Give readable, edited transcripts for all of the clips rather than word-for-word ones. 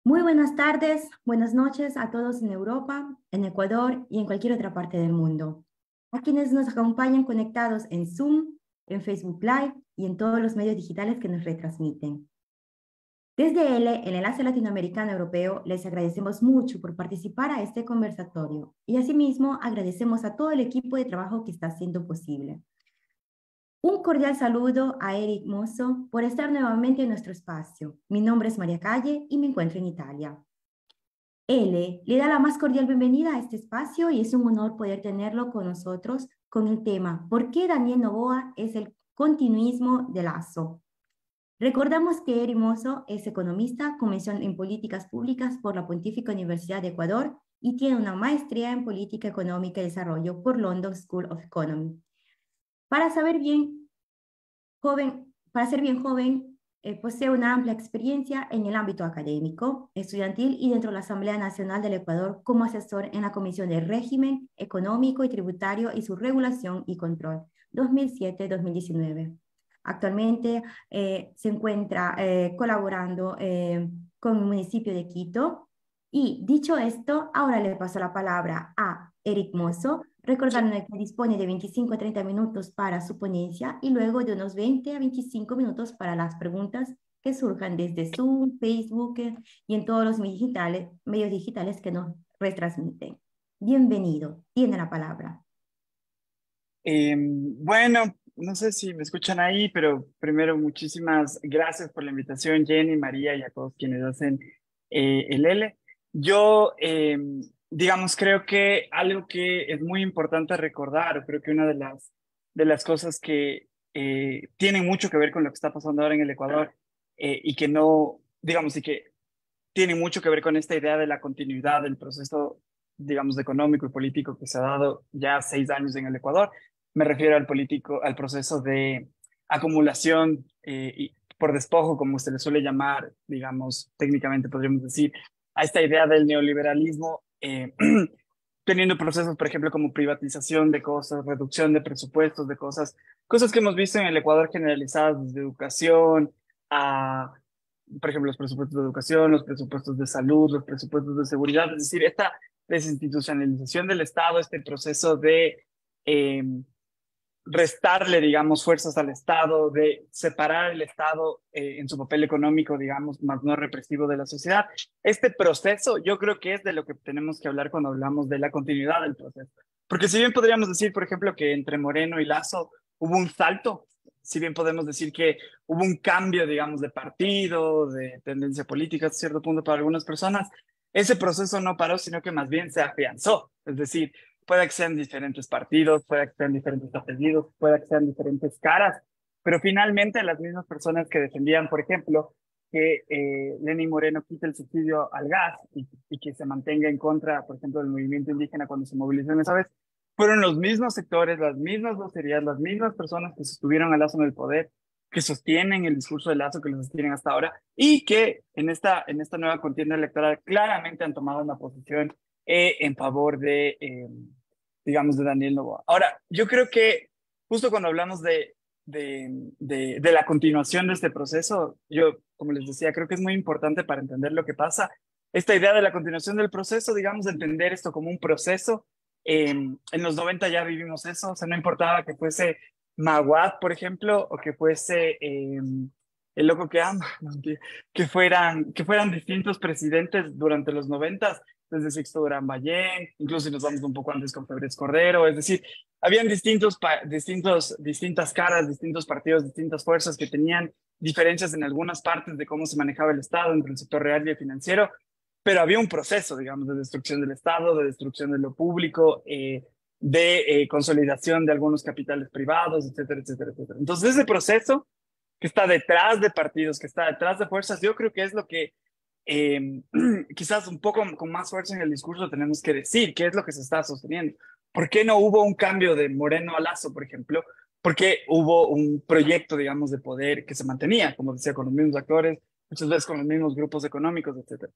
Muy buenas tardes, buenas noches a todos en Europa, en Ecuador y en cualquier otra parte del mundo. A quienes nos acompañan conectados en Zoom, en Facebook Live y en todos los medios digitales que nos retransmiten. Desde el Enlace Latinoamericano Europeo, les agradecemos mucho por participar a este conversatorio y asimismo agradecemos a todo el equipo de trabajo que está haciendo posible. Un cordial saludo a Eric Mosso por estar nuevamente en nuestro espacio. Mi nombre es María Calle y me encuentro en Italia. Él le da la más cordial bienvenida a este espacio y es un honor poder tenerlo con nosotros con el tema ¿Por qué Daniel Noboa es el continuismo de Lazo? Recordamos que Eric Mosso es economista con mención en políticas públicas por la Pontificia Universidad de Ecuador y tiene una maestría en política económica y desarrollo por London School of Economy. Para saber bien para ser bien joven, posee una amplia experiencia en el ámbito académico, estudiantil y dentro de la Asamblea Nacional del Ecuador como asesor en la Comisión de Régimen Económico y Tributario y su Regulación y Control 2007-2019. Actualmente se encuentra colaborando con el municipio de Quito. Y dicho esto, ahora le paso la palabra a Eric Mosso, recordando que dispone de 25 a 30 minutos para su ponencia y luego de unos 20 a 25 minutos para las preguntas que surjan desde Zoom, Facebook y en todos los medios digitales que nos retransmiten. Bienvenido, tiene la palabra. Bueno, no sé si me escuchan ahí, pero primero muchísimas gracias por la invitación, Jenny, María y a todos quienes hacen el L. Yo, digamos, creo que algo que es muy importante recordar, creo que una de las cosas que tienen mucho que ver con lo que está pasando ahora en el Ecuador y que no, digamos, y que tiene mucho que ver con esta idea de la continuidad del proceso, digamos, económico y político que se ha dado ya 6 años en el Ecuador. Me refiero al proceso de acumulación y por despojo, como se le suele llamar, digamos, técnicamente podríamos decir, a esta idea del neoliberalismo, teniendo procesos, por ejemplo, como privatización de cosas, reducción de presupuestos de cosas que hemos visto en el Ecuador generalizadas desde educación a, por ejemplo, los presupuestos de educación, los presupuestos de salud, los presupuestos de seguridad, es decir, esta desinstitucionalización del Estado, este proceso de eh, restarle, digamos, fuerzas al Estado, de separar el Estado en su papel económico, digamos, más no represivo de la sociedad. Este proceso yo creo que es de lo que tenemos que hablar cuando hablamos de la continuidad del proceso. Porque si bien podríamos decir, por ejemplo, que entre Moreno y Lazo hubo un salto, si bien podemos decir que hubo un cambio, digamos, de partido, de tendencia política hasta cierto punto para algunas personas, ese proceso no paró, sino que más bien se afianzó. Es decir, puede que sean diferentes partidos, puede que sean diferentes apellidos, puede que sean diferentes caras, pero finalmente las mismas personas que defendían, por ejemplo, que Lenín Moreno quite el subsidio al gas y que se mantenga en contra, por ejemplo, del movimiento indígena cuando se movilizó en esa vez, fueron los mismos sectores, las mismas vocerías, las mismas personas que sostuvieron a Lazo en el poder, que sostienen el discurso de Lazo, que lo sostienen hasta ahora, y que en esta nueva contienda electoral claramente han tomado una posición en favor de, digamos, de Daniel Noboa. Ahora, yo creo que justo cuando hablamos de la continuación de este proceso, yo, como les decía, creo que es muy importante para entender lo que pasa. Esta idea de la continuación del proceso, digamos, de entender esto como un proceso. En los 90 ya vivimos eso, o sea, no importaba que fuese Maguad, por ejemplo, o que fuese el loco que ama, no, que fueran distintos presidentes durante los 90, desde Sixto Durán Ballén, incluso si nos vamos un poco antes con Febres Cordero, es decir, habían distintas caras, distintos partidos, distintas fuerzas que tenían diferencias en algunas partes de cómo se manejaba el Estado entre el sector real y el financiero, pero había un proceso, digamos, de destrucción del Estado, de destrucción de lo público, de consolidación de algunos capitales privados, etcétera, etcétera, etcétera. Entonces, ese proceso que está detrás de partidos, que está detrás de fuerzas, yo creo que es lo que eh, quizás un poco con más fuerza en el discurso tenemos que decir, qué es lo que se está sosteniendo. ¿Por qué no hubo un cambio de Moreno a Lazo, por ejemplo? Porque hubo un proyecto, digamos, de poder que se mantenía, como decía, con los mismos actores, muchas veces con los mismos grupos económicos, etcétera.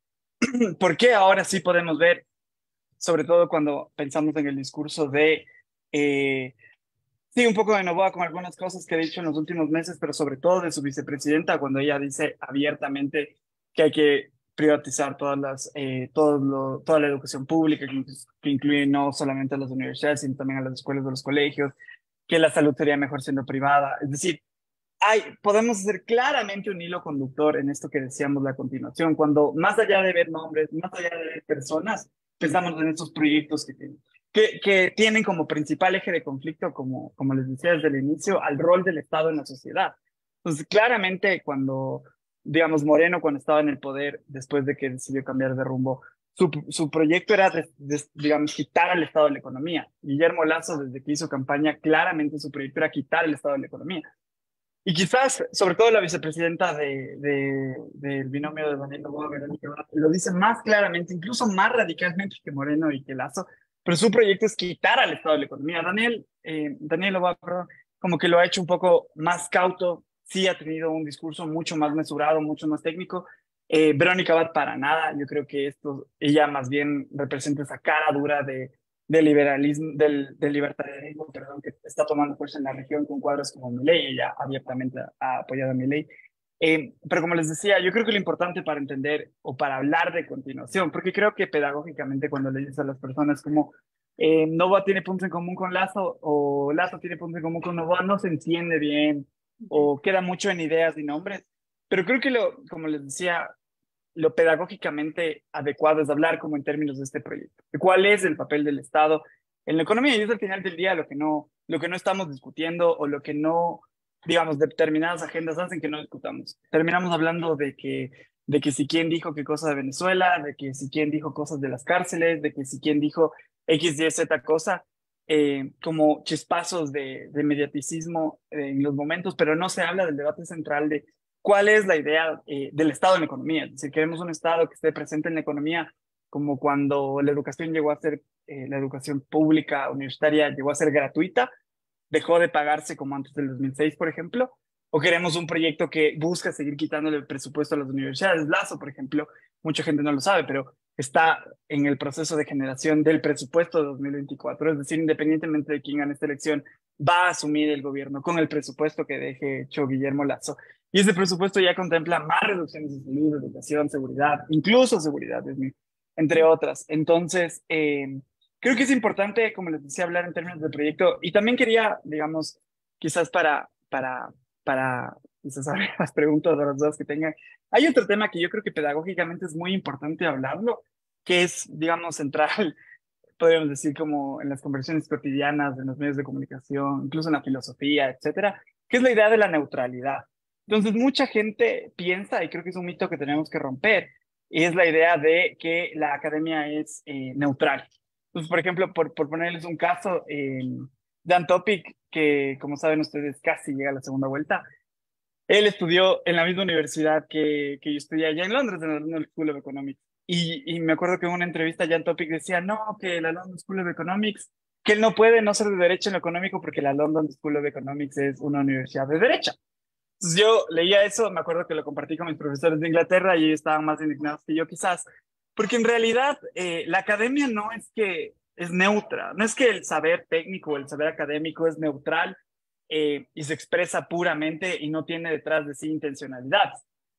¿Por qué ahora sí podemos ver, sobre todo cuando pensamos en el discurso de, sí, un poco de Noboa con algunas cosas que ha dicho en los últimos meses, pero sobre todo de su vicepresidenta, cuando ella dice abiertamente que hay que privatizar toda la educación pública, que incluye no solamente a las universidades, sino también a las escuelas de los colegios, que la salud sería mejor siendo privada. Es decir, podemos hacer claramente un hilo conductor en esto que decíamos a continuación, cuando más allá de ver nombres, más allá de ver personas, pensamos en estos proyectos que tienen como principal eje de conflicto, como les decía desde el inicio, al rol del Estado en la sociedad. Entonces, claramente cuando, digamos, Moreno, cuando estaba en el poder, después de que decidió cambiar de rumbo, su proyecto era, digamos, quitar al Estado de la economía. Guillermo Lasso, desde que hizo campaña, claramente su proyecto era quitar el Estado de la economía. Y quizás, sobre todo la vicepresidenta del binomio de Daniel Noboa, Verónica Ibarra, lo dice más claramente, incluso más radicalmente que Moreno y que Lazo, pero su proyecto es quitar al Estado de la economía. Daniel Noboa, perdón, como que lo ha hecho un poco más cauto, sí ha tenido un discurso mucho más mesurado, mucho más técnico. Verónica Abad para nada, yo creo que ella más bien representa esa cara dura del liberalismo, del libertarianismo, perdón, que está tomando fuerza en la región con cuadros como Milei. Ella abiertamente ha apoyado a Milei. Pero como les decía, yo creo que lo importante para entender o para hablar de continuación, porque creo que pedagógicamente cuando le dices a las personas como Novoa tiene puntos en común con Lazo o Lazo tiene puntos en común con Novoa, no se entiende bien o queda mucho en ideas y nombres. Pero creo que como les decía, lo pedagógicamente adecuado es hablar como en términos de este proyecto. ¿Cuál es el papel del Estado en la economía? Y es al final del día lo que no estamos discutiendo o lo que no, digamos, determinadas agendas hacen que no discutamos. Terminamos hablando de que si quién dijo qué cosa de Venezuela, de que si quién dijo cosas de las cárceles, de que si quién dijo X, Y, Z cosa, como chispazos de mediaticismo en los momentos, pero no se habla del debate central de cuál es la idea del Estado en la economía. Es decir, queremos un Estado que esté presente en la economía, como cuando la educación llegó a ser, la educación pública universitaria llegó a ser gratuita, dejó de pagarse como antes del 2006, por ejemplo, o queremos un proyecto que busca seguir quitándole el presupuesto a las universidades. Lazo, por ejemplo, mucha gente no lo sabe, pero está en el proceso de generación del presupuesto de 2024, es decir, independientemente de quién gane esta elección, va a asumir el gobierno con el presupuesto que deje hecho Guillermo Lazo. Y ese presupuesto ya contempla más reducciones de salud, educación, seguridad, incluso seguridad, entre otras. Entonces, creo que es importante, como les decía, hablar en términos de proyecto. Y también quería, digamos, quizás para quizás abrir las preguntas de las dudas que tengan. Hay otro tema que yo creo que pedagógicamente es muy importante hablarlo, que es, digamos, central, podríamos decir, como en las conversaciones cotidianas, en los medios de comunicación, incluso en la filosofía, etcétera, que es la idea de la neutralidad. Entonces, mucha gente piensa, y creo que es un mito que tenemos que romper, y es la idea de que la academia es neutral. Entonces, por ejemplo, por ponerles un caso, Dan Topic, que como saben ustedes casi llega a la segunda vuelta, él estudió en la misma universidad que yo estudié allá en Londres, en la London School of Economics. Y me acuerdo que en una entrevista Jan Topic decía, no, que la London School of Economics, que él no puede no ser de derecho en lo económico porque la London School of Economics es una universidad de derecha. Entonces yo leía eso, me acuerdo que lo compartí con mis profesores de Inglaterra y ellos estaban más indignados que yo quizás, porque en realidad la academia no es que es neutra, no es que el saber técnico o el saber académico es neutral y se expresa puramente y no tiene detrás de sí intencionalidad.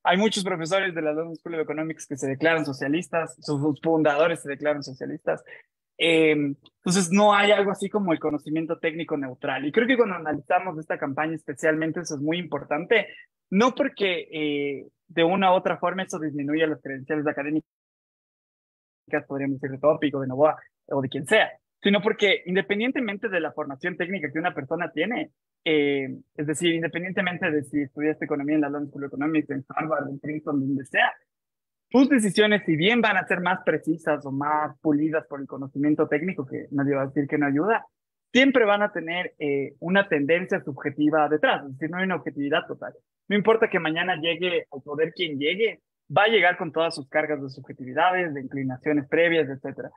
Hay muchos profesores de la London School of Economics que se declaran socialistas, sus fundadores se declaran socialistas. Entonces no hay algo así como el conocimiento técnico neutral. Y creo que cuando analizamos esta campaña especialmente eso es muy importante, no porque de una u otra forma eso disminuya las credenciales académicas, podríamos decir de Tópico, de Novoa o de quien sea, sino porque independientemente de la formación técnica que una persona tiene, es decir, independientemente de si estudiaste economía en la London School of Economics, en Harvard, en Princeton, donde sea, tus decisiones, si bien van a ser más precisas o más pulidas por el conocimiento técnico, que nadie va a decir que no ayuda, siempre van a tener una tendencia subjetiva detrás, es decir, no hay una objetividad total. No importa que mañana llegue al poder quien llegue, va a llegar con todas sus cargas de subjetividades, de inclinaciones previas, etcétera.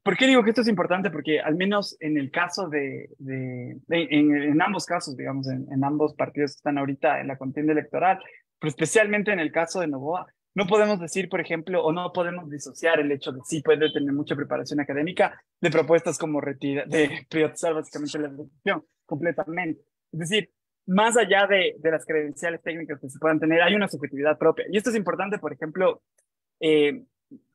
¿Por qué digo que esto es importante? Porque al menos en el caso en ambos casos, digamos, en ambos partidos que están ahorita en la contienda electoral, pero especialmente en el caso de Novoa, no podemos decir, por ejemplo, o no podemos disociar el hecho de sí puede tener mucha preparación académica de propuestas como de privatizar básicamente la educación completamente. Es decir, más allá de las credenciales técnicas que se puedan tener, hay una subjetividad propia. Y esto es importante, por ejemplo, Eh,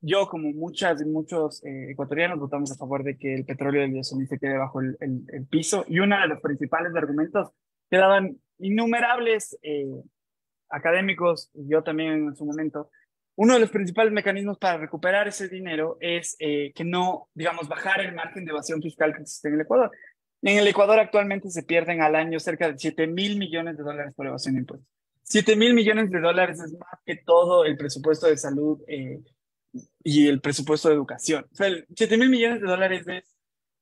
yo, como muchas y muchos ecuatorianos, votamos a favor de que el petróleo del Yasuní se quede bajo el piso. Y uno de los principales argumentos que daban innumerables académicos, y yo también en su momento, uno de los principales mecanismos para recuperar ese dinero es que no, digamos, bajar el margen de evasión fiscal que existe en el Ecuador. En el Ecuador actualmente se pierden al año cerca de 7.000 millones de dólares por evasión de impuestos. 7.000 millones de dólares es más que todo el presupuesto de salud y el presupuesto de educación. O sea, 7.000 millones de dólares es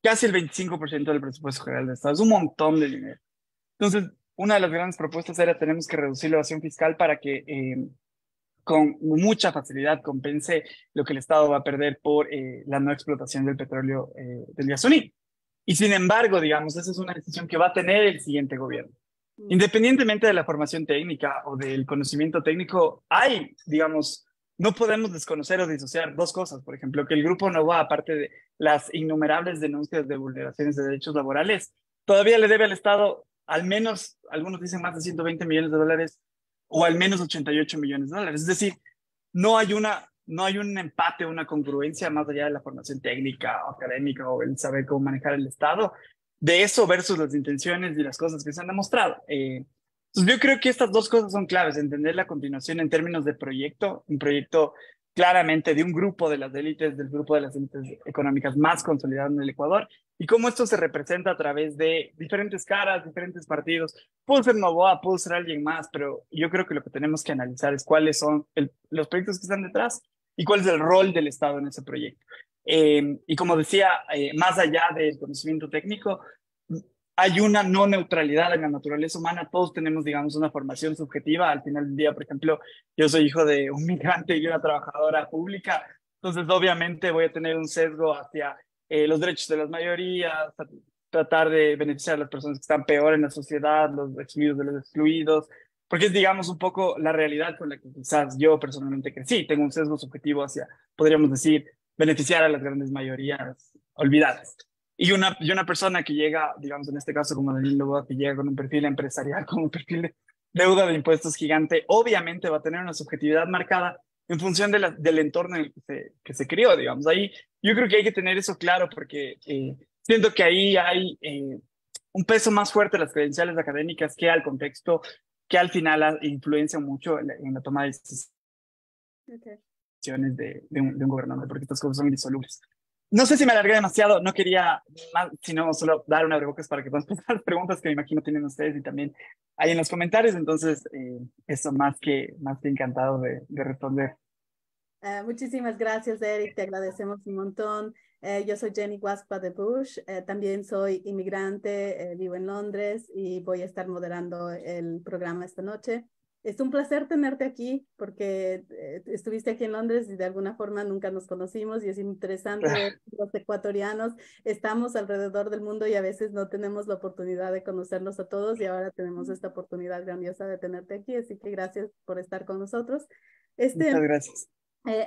casi el 25% del presupuesto general del Estado. Es un montón de dinero. Entonces, una de las grandes propuestas era tenemos que reducir la evasión fiscal para que con mucha facilidad compense lo que el Estado va a perder por la no explotación del petróleo del Yasuní. Y sin embargo, digamos, esa es una decisión que va a tener el siguiente gobierno. Independientemente de la formación técnica o del conocimiento técnico, hay, digamos, no podemos desconocer o disociar dos cosas. Por ejemplo, que el Grupo Nova, aparte de las innumerables denuncias de vulneraciones de derechos laborales, todavía le debe al Estado al menos, algunos dicen más de 120 millones de dólares o al menos 88 millones de dólares. Es decir, no hay un empate, una congruencia más allá de la formación técnica o académica o el saber cómo manejar el Estado, de eso versus las intenciones y las cosas que se han demostrado. Entonces yo creo que estas dos cosas son claves, entender la continuación en términos de proyecto, un proyecto claramente de un grupo de las élites, del grupo de las élites económicas más consolidadas en el Ecuador, y cómo esto se representa a través de diferentes caras, diferentes partidos. Puede ser Novoa, puede ser alguien más, pero yo creo que lo que tenemos que analizar es cuáles son los proyectos que están detrás y cuál es el rol del Estado en ese proyecto. Y como decía, más allá del conocimiento técnico, hay una no neutralidad en la naturaleza humana. Todos tenemos, digamos, una formación subjetiva. Al final del día, por ejemplo, yo soy hijo de un migrante y una trabajadora pública, entonces obviamente voy a tener un sesgo hacia los derechos de las mayorías, tratar de beneficiar a las personas que están peor en la sociedad, los excluidos de los excluidos, porque es, digamos, un poco la realidad con la que quizás yo personalmente crecí. Tengo un sesgo subjetivo hacia, podríamos decir, beneficiar a las grandes mayorías olvidadas. Y una persona que llega, digamos, en este caso como Daniel Loboda, que llega con un perfil empresarial, con un perfil de deuda de impuestos gigante, obviamente va a tener una subjetividad marcada en función del entorno en el que se crió, digamos. Ahí yo creo que hay que tener eso claro porque siento que ahí hay un peso más fuerte de las credenciales académicas que al contexto, que al final influencia mucho en la toma de decisiones Okay. de un gobernante, porque estas cosas son indisolubles. No sé si me alargué demasiado, no quería más, sino solo dar una abrebocas para que puedan pasar las preguntas que me imagino tienen ustedes y también ahí en los comentarios. Entonces, eso más que encantado de responder. Muchísimas gracias, Eric. Te agradecemos un montón. Yo soy Jenny Guaspa de Bush. También soy inmigrante, vivo en Londres y voy a estar moderando el programa esta noche. Es un placer tenerte aquí porque estuviste aquí en Londres y de alguna forma nunca nos conocimos y es interesante ver que los ecuatorianos estamos alrededor del mundo y a veces no tenemos la oportunidad de conocerlos a todos y ahora tenemos esta oportunidad grandiosa de tenerte aquí, así que gracias por estar con nosotros. Muchas gracias.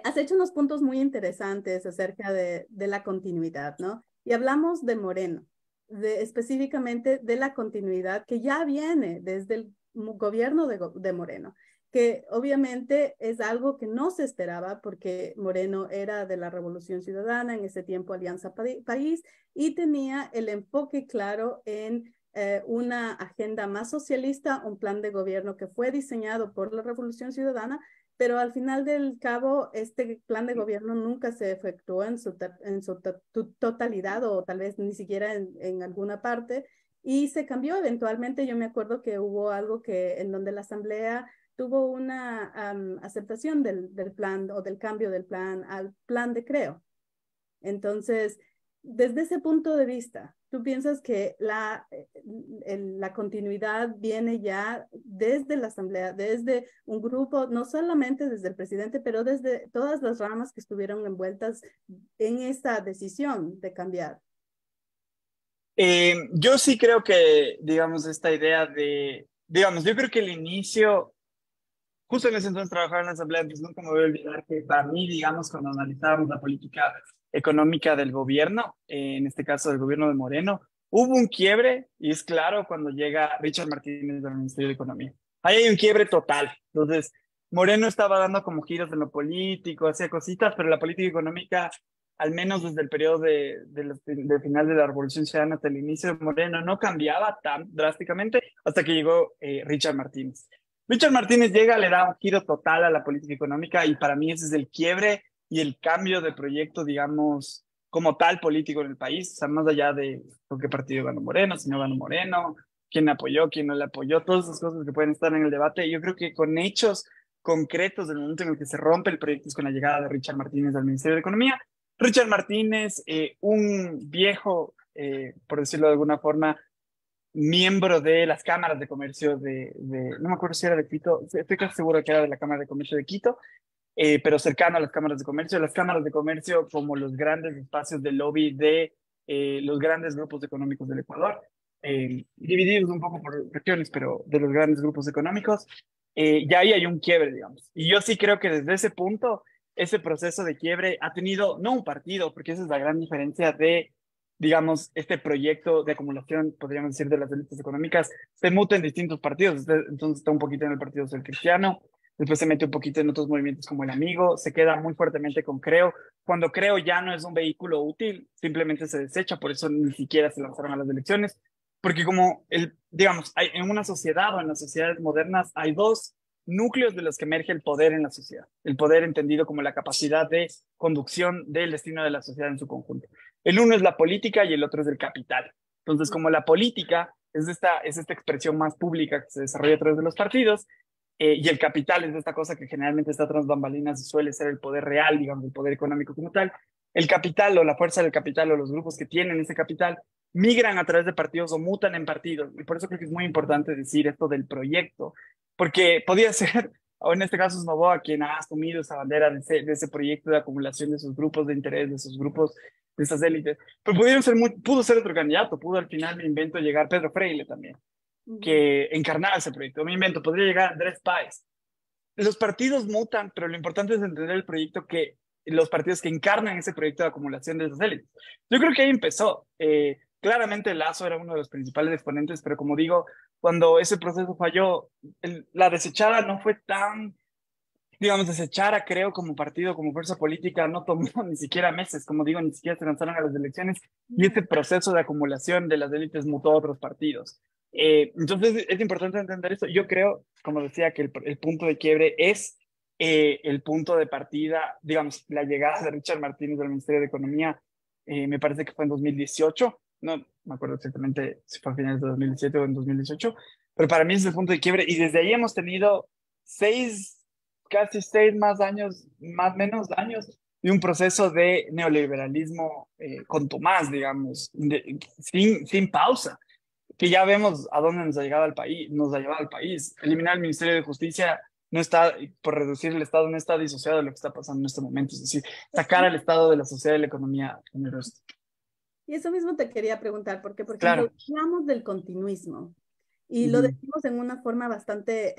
Has hecho unos puntos muy interesantes acerca de la continuidad, ¿no? Y hablamos de Moreno, específicamente de la continuidad que ya viene desde el gobierno de Moreno, que obviamente es algo que no se esperaba porque Moreno era de la Revolución Ciudadana, en ese tiempo Alianza País, y tenía el enfoque claro en una agenda más socialista, un plan de gobierno que fue diseñado por la Revolución Ciudadana, pero al final del cabo, este plan de gobierno nunca se efectuó en su totalidad o tal vez ni siquiera en alguna parte y se cambió eventualmente. Yo me acuerdo que hubo algo que en donde la Asamblea tuvo una aceptación del plan o del cambio del plan al plan de Creo. Entonces, desde ese punto de vista, ¿tú piensas que la continuidad viene ya desde la Asamblea, desde un grupo, no solamente desde el presidente, pero desde todas las ramas que estuvieron envueltas en esta decisión de cambiar? Yo sí creo que, digamos, esta idea digamos, yo creo que el inicio, justo en ese entonces trabajaba en la Asamblea, entonces nunca me voy a olvidar que para mí, digamos, cuando analizábamos la política económica del gobierno, en este caso del gobierno de Moreno, hubo un quiebre y es claro cuando llega Richard Martínez del Ministerio de Economía. Ahí hay un quiebre total. Entonces, Moreno estaba dando como giros en lo político, hacía cositas, pero la política económica, al menos desde el periodo de final de la Revolución Ciudadana hasta el inicio de Moreno, no cambiaba tan drásticamente hasta que llegó Richard Martínez. Richard Martínez llega, le da un giro total a la política económica y para mí ese es el quiebre y el cambio de proyecto, digamos, como tal político en el país, o sea, más allá de por qué partido ganó Moreno, si no ganó Moreno, quién apoyó, quién no le apoyó, todas esas cosas que pueden estar en el debate. Yo creo que con hechos concretos del momento en el que se rompe el proyecto es con la llegada de Richard Martínez al Ministerio de Economía. Richard Martínez, un viejo, por decirlo de alguna forma, miembro de las cámaras de comercio no me acuerdo si era de Quito, estoy casi seguro que era de la Cámara de Comercio de Quito, pero cercano a las cámaras de comercio como los grandes espacios de lobby de los grandes grupos económicos del Ecuador, divididos un poco por regiones, pero de los grandes grupos económicos, ya ahí hay un quiebre, digamos. Y yo sí creo que desde ese punto, ese proceso de quiebre ha tenido, no un partido, porque esa es la gran diferencia de, digamos, este proyecto de acumulación, podríamos decir, de las élites económicas, se muta en distintos partidos. Entonces está un poquito en el Partido Social Cristiano, después se mete un poquito en otros movimientos como el Amigo, se queda muy fuertemente con Creo. Cuando Creo ya no es un vehículo útil, simplemente se desecha, por eso ni siquiera se lanzaron a las elecciones, porque como, digamos, en una sociedad o en las sociedades modernas hay dos núcleos de los que emerge el poder en la sociedad. El poder entendido como la capacidad de conducción del destino de la sociedad en su conjunto. El uno es la política y el otro es el capital. Entonces, como la política es esta expresión más pública que se desarrolla a través de los partidos, y el capital es esta cosa que generalmente está tras bambalinas y suele ser el poder real, digamos, el poder económico como tal. El capital o la fuerza del capital o los grupos que tienen ese capital migran a través de partidos o mutan en partidos. Y por eso creo que es muy importante decir esto del proyecto, porque podía ser, o en este caso es Novoa quien ha asumido esa bandera de ese proyecto de acumulación de esos grupos de interés, de esos grupos, de esas élites. Pero pudo ser otro candidato, pudo al final, me invento, llegar Pedro Freire también, que encarnaba ese proyecto. Me invento, podría llegar Andrés Páez. Los partidos mutan, pero lo importante es entender el proyecto que los partidos que encarnan ese proyecto de acumulación de esas élites. Yo creo que ahí empezó. Claramente Lazo era uno de los principales exponentes, pero como digo, cuando ese proceso falló, la desechada no fue tan, digamos, desechada, creo, como partido, como fuerza política, no tomó ni siquiera meses, como digo, ni siquiera se lanzaron a las elecciones, y este proceso de acumulación de las élites mutó a otros partidos. Entonces es importante entender eso. Yo creo, como decía, que el punto de quiebre es el punto de partida, digamos, la llegada de Richard Martínez al Ministerio de Economía, me parece que fue en 2018, no me acuerdo exactamente si fue a finales de 2017 o en 2018, pero para mí es el punto de quiebre y desde ahí hemos tenido casi seis más años, más menos años, de un proceso de neoliberalismo contumaz, digamos, sin pausa, que ya vemos a dónde nos ha llegado al país, Eliminar el Ministerio de Justicia no está, por reducir el Estado, no está disociado de lo que está pasando en este momento, es decir, sacar al Estado de la sociedad y la economía en el resto. Y eso mismo te quería preguntar, porque por ejemplo, Claro. hablamos del continuismo y lo decimos en una forma bastante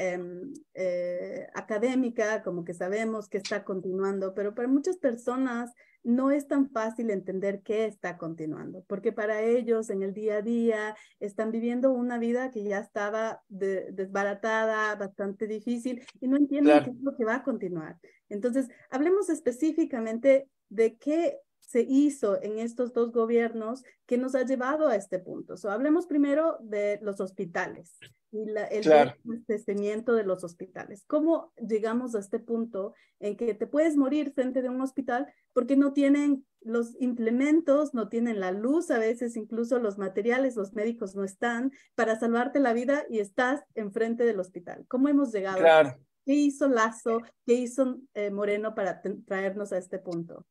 académica, como que sabemos que está continuando, pero para muchas personas no es tan fácil entender qué está continuando, porque para ellos en el día a día están viviendo una vida que ya estaba desbaratada, bastante difícil, y no entienden qué es lo que va a continuar. Entonces, hablemos específicamente de qué se hizo en estos dos gobiernos que nos ha llevado a este punto. Hablemos primero de los hospitales y el desabastecimiento de los hospitales. ¿Cómo llegamos a este punto en que te puedes morir frente de un hospital porque no tienen los implementos, no tienen la luz, a veces incluso los materiales, los médicos no están para salvarte la vida y estás enfrente del hospital? ¿Cómo hemos llegado? Claro. ¿Qué hizo Lazo? ¿Qué hizo Moreno para traernos a este punto?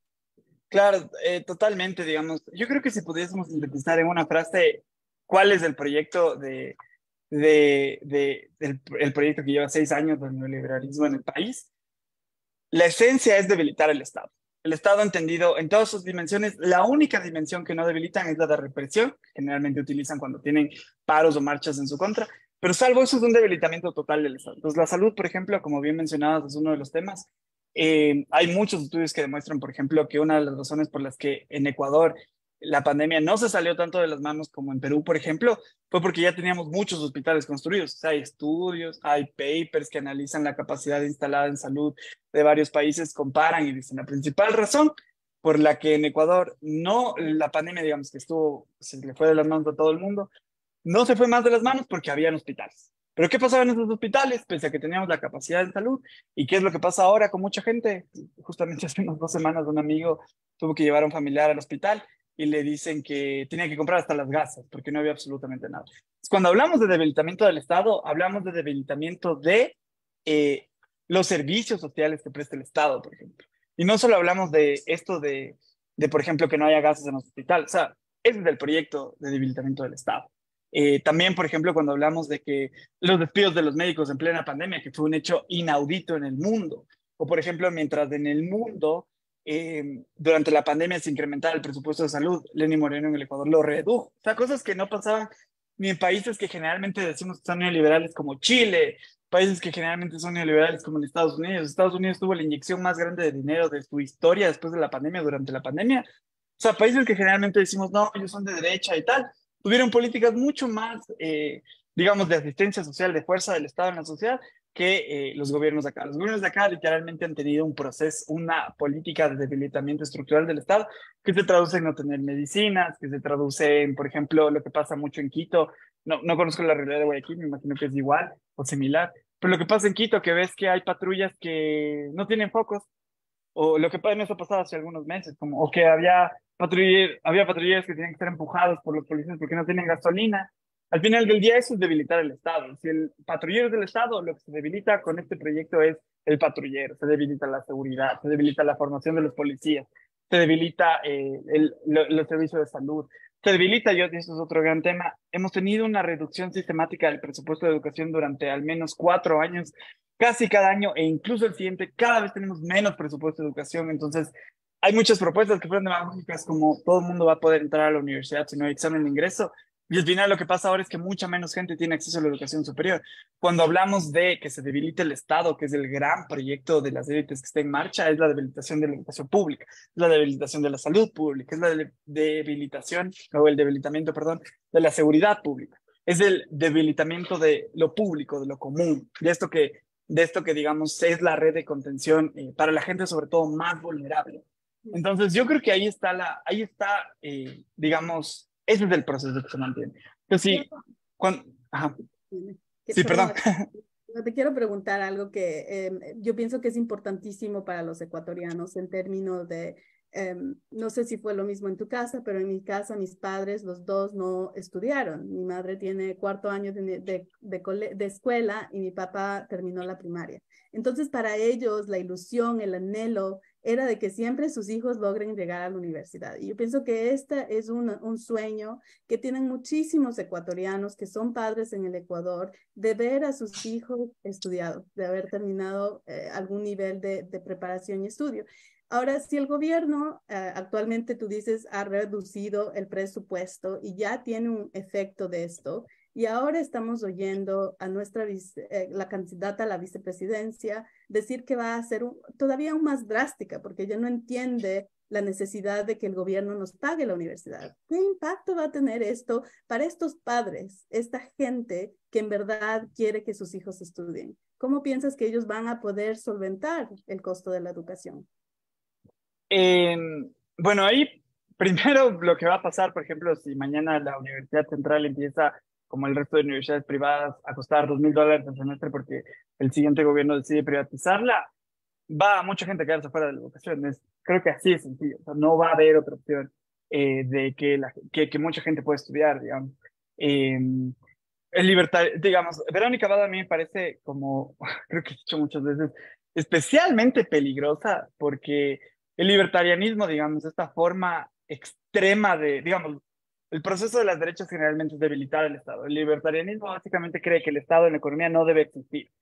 Claro, totalmente, digamos. Yo creo que si pudiésemos sintetizar en una frase cuál es el proyecto el proyecto que lleva 6 años del neoliberalismo en el país, la esencia es debilitar el Estado. El Estado entendido en todas sus dimensiones, la única dimensión que no debilitan es la de represión, que generalmente utilizan cuando tienen paros o marchas en su contra, pero salvo eso es un debilitamiento total del Estado. Entonces la salud, por ejemplo, como bien mencionabas, es uno de los temas. Hay muchos estudios que demuestran, por ejemplo, que una de las razones por las que en Ecuador la pandemia no se salió tanto de las manos como en Perú, por ejemplo, fue porque ya teníamos muchos hospitales construidos. O sea, hay estudios, hay papers que analizan la capacidad instalada en salud de varios países, comparan y dicen la principal razón por la que en Ecuador no, la pandemia, digamos, que estuvo, se le fue de las manos a todo el mundo, no se fue más de las manos porque habían hospitales. Pero ¿qué pasaba en esos hospitales? Pese a que teníamos la capacidad de salud. ¿Y qué es lo que pasa ahora con mucha gente? Justamente hace unas 2 semanas un amigo tuvo que llevar a un familiar al hospital y le dicen que tenía que comprar hasta las gasas porque no había absolutamente nada. Cuando hablamos de debilitamiento del Estado, hablamos de debilitamiento de los servicios sociales que presta el Estado, por ejemplo. Y no solo hablamos de esto por ejemplo, que no haya gases en los hospitales. O sea, ese es el proyecto de debilitamiento del Estado. También, por ejemplo, cuando hablamos de que los despidos de los médicos en plena pandemia, que fue un hecho inaudito en el mundo, o por ejemplo, mientras en el mundo, durante la pandemia se incrementaba el presupuesto de salud, Lenín Moreno en el Ecuador lo redujo. O sea, cosas que no pasaban ni en países que generalmente decimos que son neoliberales como Chile, países que generalmente son neoliberales como en Estados Unidos. Estados Unidos tuvo la inyección más grande de dinero de su historia después de la pandemia, durante la pandemia. O sea, países que generalmente decimos, no, ellos son de derecha y tal, tuvieron políticas mucho más, digamos, de asistencia social, de fuerza del Estado en la sociedad, que los gobiernos de acá. Los gobiernos de acá literalmente han tenido un proceso, una política de debilitamiento estructural del Estado, que se traduce en no tener medicinas, que se traduce en, por ejemplo, lo que pasa mucho en Quito. No, no conozco la realidad de Guayaquil, me imagino que es igual o similar, pero lo que pasa en Quito, que ves que hay patrullas que no tienen focos, o lo que en eso pasado hace algunos meses, como, o que había patrulleros que tenían que ser empujados por los policías porque no tienen gasolina. Al final del día eso es debilitar el Estado. Si el patrullero es del Estado, lo que se debilita con este proyecto es el patrullero, se debilita la seguridad, se debilita la formación de los policías, se debilita los servicios de salud, se debilita, y eso es otro gran tema, hemos tenido una reducción sistemática del presupuesto de educación durante al menos 4 años, casi cada año, e incluso el siguiente, cada vez tenemos menos presupuesto de educación. Entonces, hay muchas propuestas que fueron demagógicas, como todo el mundo va a poder entrar a la universidad si no hay examen de ingreso. Y al final lo que pasa ahora es que mucha menos gente tiene acceso a la educación superior. Cuando hablamos de que se debilite el Estado, que es el gran proyecto de las élites que está en marcha, es la debilitación de la educación pública, es la debilitación de la salud pública, es la debilitación, o el debilitamiento, perdón, de la seguridad pública. Es el debilitamiento de lo público, de lo común, de esto que digamos es la red de contención para la gente sobre todo más vulnerable. Entonces yo creo que digamos, ese es el proceso que se mantiene. Entonces sí, ajá. Sí, perdón. Te quiero preguntar algo que yo pienso que es importantísimo para los ecuatorianos en términos de, no sé si fue lo mismo en tu casa, pero en mi casa mis padres, los dos, no estudiaron. Mi madre tiene 4 años de escuela y mi papá terminó la primaria. Entonces, para ellos, la ilusión, el anhelo, era de que siempre sus hijos logren llegar a la universidad. Y yo pienso que este es un sueño que tienen muchísimos ecuatorianos que son padres en el Ecuador, de ver a sus hijos estudiado, de haber terminado algún nivel de preparación y estudio. Ahora, si el gobierno actualmente, tú dices, ha reducido el presupuesto y ya tiene un efecto de esto, y ahora estamos oyendo a la candidata a la vicepresidencia decir que va a ser todavía aún más drástica, porque ella no entiende la necesidad de que el gobierno nos pague la universidad. ¿Qué impacto va a tener esto para estos padres, esta gente que en verdad quiere que sus hijos estudien? ¿Cómo piensas que ellos van a poder solventar el costo de la educación? Bueno, ahí primero lo que va a pasar, por ejemplo, si mañana la Universidad Central empieza, como el resto de universidades privadas, a costar $2,000 al semestre porque el siguiente gobierno decide privatizarla, va mucha gente a quedarse fuera de la educación. Creo que así es sencillo. O sea, no va a haber otra opción de que mucha gente pueda estudiar, digamos. Eh, el libertad, digamos, Verónica Abad a mí me parece como, creo que he dicho muchas veces, especialmente peligrosa porque el libertarianismo, digamos, esta forma extrema de, digamos, el proceso de las derechas generalmente es debilitar el Estado. El libertarianismo básicamente cree que el Estado en la economía no debe existir.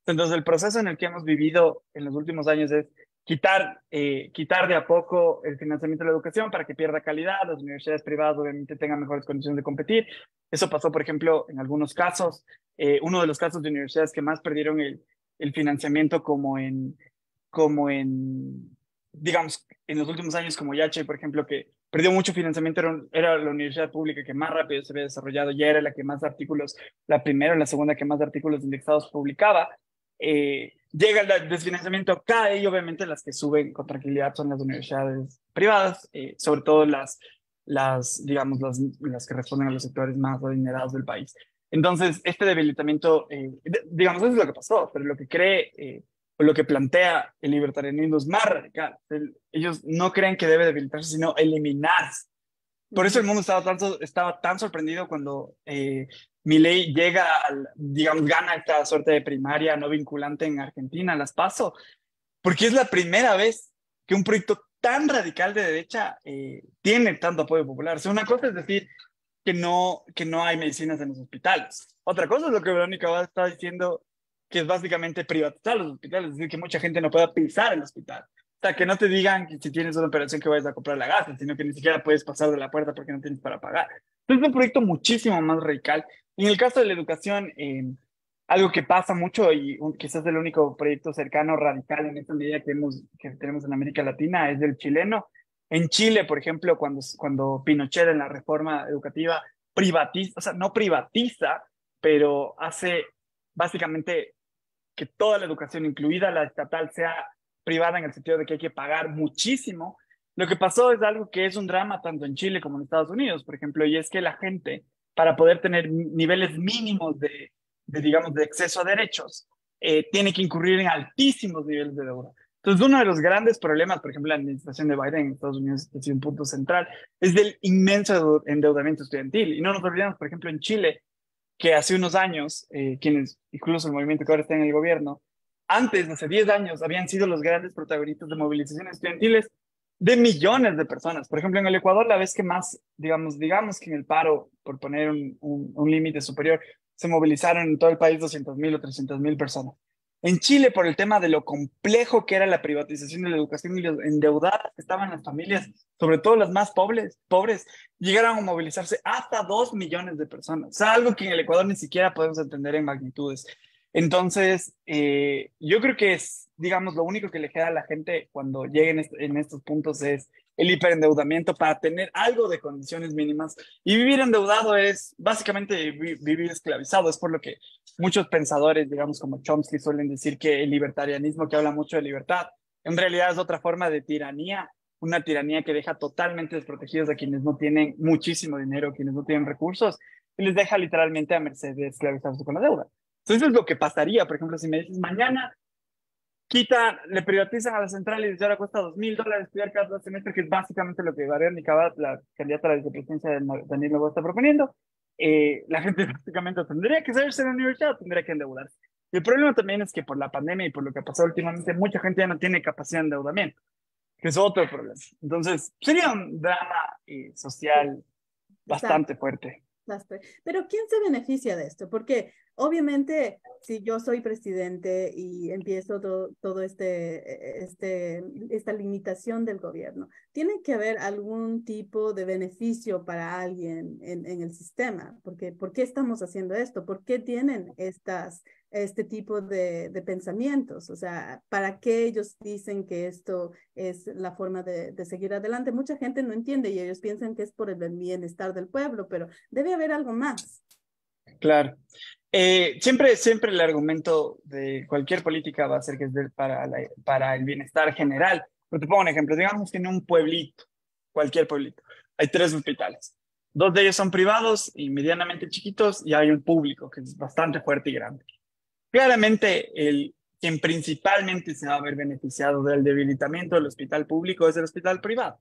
Entonces, el proceso en el que hemos vivido en los últimos años es quitar de a poco el financiamiento de la educación para que pierda calidad, las universidades privadas obviamente tengan mejores condiciones de competir. Eso pasó, por ejemplo, en algunos casos. Uno de los casos de universidades que más perdieron el financiamiento como en, digamos, en los últimos años, como Yache, por ejemplo, que perdió mucho financiamiento, era la universidad pública que más rápido se había desarrollado, ya era la que más artículos, la primera o la segunda que más artículos indexados publicaba. Llega el desfinanciamiento, cae y obviamente las que suben con tranquilidad son las universidades privadas, sobre todo digamos, las que responden a los sectores más adinerados del país. Entonces, este debilitamiento, digamos, eso es lo que pasó, pero lo que o lo que plantea el libertarianismo es más radical. Ellos no creen que debe debilitarse, sino eliminarse. Por eso el mundo estaba tan sorprendido cuando Milei llega, digamos, gana esta suerte de primaria no vinculante en Argentina, las PASO, porque es la primera vez que un proyecto tan radical de derecha tiene tanto apoyo popular. O sea, una cosa es decir que no hay medicinas en los hospitales. Otra cosa es lo que Verónica Abad está diciendo, que es básicamente privatizar los hospitales, es decir, que mucha gente no pueda pisar el hospital. O sea, que no te digan que si tienes una operación que vayas a comprar la gasa, sino que ni siquiera puedes pasar de la puerta porque no tienes para pagar. Entonces, es un proyecto muchísimo más radical. En el caso de la educación, algo que pasa mucho y quizás el único proyecto cercano radical en esta medida que tenemos en América Latina es el chileno. En Chile, por ejemplo, cuando Pinochet en la reforma educativa privatiza, o sea, no privatiza, pero hace básicamente que toda la educación, incluida la estatal, sea privada en el sentido de que hay que pagar muchísimo. Lo que pasó es algo que es un drama tanto en Chile como en Estados Unidos, por ejemplo, y es que la gente, para poder tener niveles mínimos digamos, de acceso a derechos, tiene que incurrir en altísimos niveles de deuda. Entonces, uno de los grandes problemas, por ejemplo, la administración de Biden en Estados Unidos, que ha sido un punto central, es del inmenso endeudamiento estudiantil. Y no nos olvidemos, por ejemplo, en Chile, que hace unos años, quienes, incluso el movimiento que ahora está en el gobierno, antes, hace 10 años, habían sido los grandes protagonistas de movilizaciones estudiantiles de millones de personas. Por ejemplo, en el Ecuador, la vez que más, digamos que en el paro, por poner un límite superior, se movilizaron en todo el país 200.000 o 300.000 personas. En Chile, por el tema de lo complejo que era la privatización de la educación y lo endeudadas que estaban las familias, sobre todo las más pobres, llegaron a movilizarse hasta 2 millones de personas. O sea, algo que en el Ecuador ni siquiera podemos entender en magnitudes. Entonces, yo creo que es, digamos, lo único que le queda a la gente cuando lleguen en estos puntos es el hiperendeudamiento para tener algo de condiciones mínimas. Y vivir endeudado es básicamente vivir esclavizado. Es por lo que muchos pensadores, digamos, como Chomsky, suelen decir que el libertarianismo, que habla mucho de libertad, en realidad es otra forma de tiranía, una tiranía que deja totalmente desprotegidos a quienes no tienen muchísimo dinero, quienes no tienen recursos, y les deja literalmente a merced de esclavizarse con la deuda. Entonces, lo que pasaría, por ejemplo, si me dices mañana le privatizan a las centrales y ahora cuesta $2.000 estudiar cada semestre, que es básicamente lo que Verónica Abad, la candidata a la vicepresidencia de Daniel Noboa, está proponiendo, la gente básicamente tendría que salirse de la universidad, tendría que endeudarse. Y el problema también es que por la pandemia y por lo que ha pasado últimamente, mucha gente ya no tiene capacidad de endeudamiento, que es otro problema. Entonces, sería un drama social bastante fuerte. Pero ¿quién se beneficia de esto? Porque obviamente si yo soy presidente y empiezo todo esta limitación del gobierno, tiene que haber algún tipo de beneficio para alguien en el sistema. Porque, ¿por qué estamos haciendo esto? ¿Por qué tienen este tipo de pensamientos? O sea, ¿para qué ellos dicen que esto es la forma de seguir adelante? Mucha gente no entiende y ellos piensan que es por el bienestar del pueblo, pero debe haber algo más. Claro. Siempre el argumento de cualquier política va a ser que es para el bienestar general. Pero te pongo un ejemplo. Digamos que en un pueblito, cualquier pueblito, hay 3 hospitales. 2 de ellos son privados y medianamente chiquitos y hay un público que es bastante fuerte y grande. Claramente, quien principalmente se va a ver beneficiado del debilitamiento del hospital público es el hospital privado.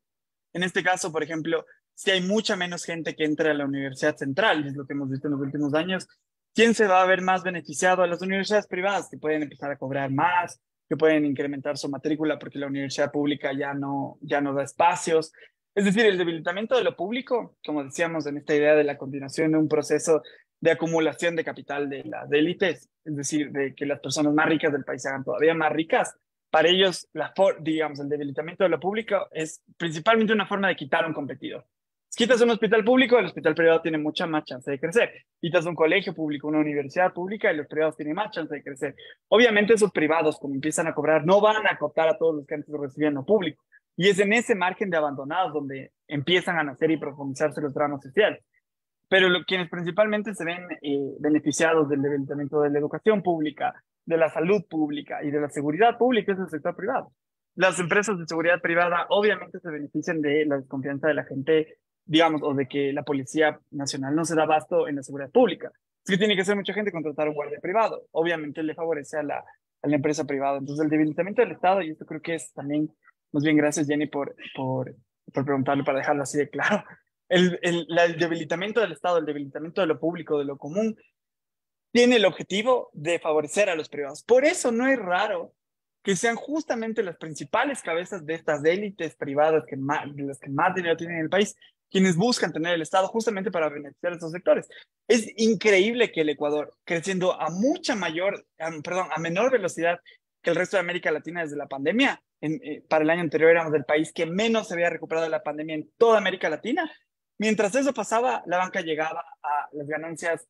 En este caso, por ejemplo, si hay mucha menos gente que entra a la Universidad Central, y es lo que hemos visto en los últimos años, ¿quién se va a ver más beneficiado? A las universidades privadas, que pueden empezar a cobrar más, que pueden incrementar su matrícula porque la universidad pública ya no da espacios. Es decir, el debilitamiento de lo público, como decíamos en esta idea de la continuación de un proceso de acumulación de capital de las élites, es decir, de que las personas más ricas del país se hagan todavía más ricas. Para ellos, digamos, el debilitamiento de lo público es principalmente una forma de quitar un competidor. Si quitas un hospital público, el hospital privado tiene mucha más chance de crecer. Quitas un colegio público, una universidad pública, y los privados tienen más chance de crecer. Obviamente esos privados, como empiezan a cobrar, no van a acotar a todos los que antes recibían lo público. Y es en ese margen de abandonados donde empiezan a nacer y profundizarse los dramas sociales. Pero quienes principalmente se ven beneficiados del debilitamiento de la educación pública, de la salud pública y de la seguridad pública es el sector privado. Las empresas de seguridad privada obviamente se benefician de la desconfianza de la gente, digamos, o de que la Policía Nacional no se da abasto en la seguridad pública. Es que tiene que ser mucha gente contratar un guardia privado. Obviamente le favorece a la empresa privada. Entonces el debilitamiento del Estado, y esto creo que es también, más bien gracias Jenny por preguntarlo para dejarlo así de claro, el debilitamiento del Estado, el debilitamiento de lo público, de lo común, tiene el objetivo de favorecer a los privados. Por eso no es raro que sean justamente las principales cabezas de estas élites privadas de las que más dinero tienen en el país, quienes buscan tener el Estado justamente para beneficiar a estos sectores. Es increíble que el Ecuador, creciendo a a menor velocidad que el resto de América Latina desde la pandemia, para el año anterior éramos el país que menos se había recuperado de la pandemia en toda América Latina. Mientras eso pasaba, la banca llegaba a las ganancias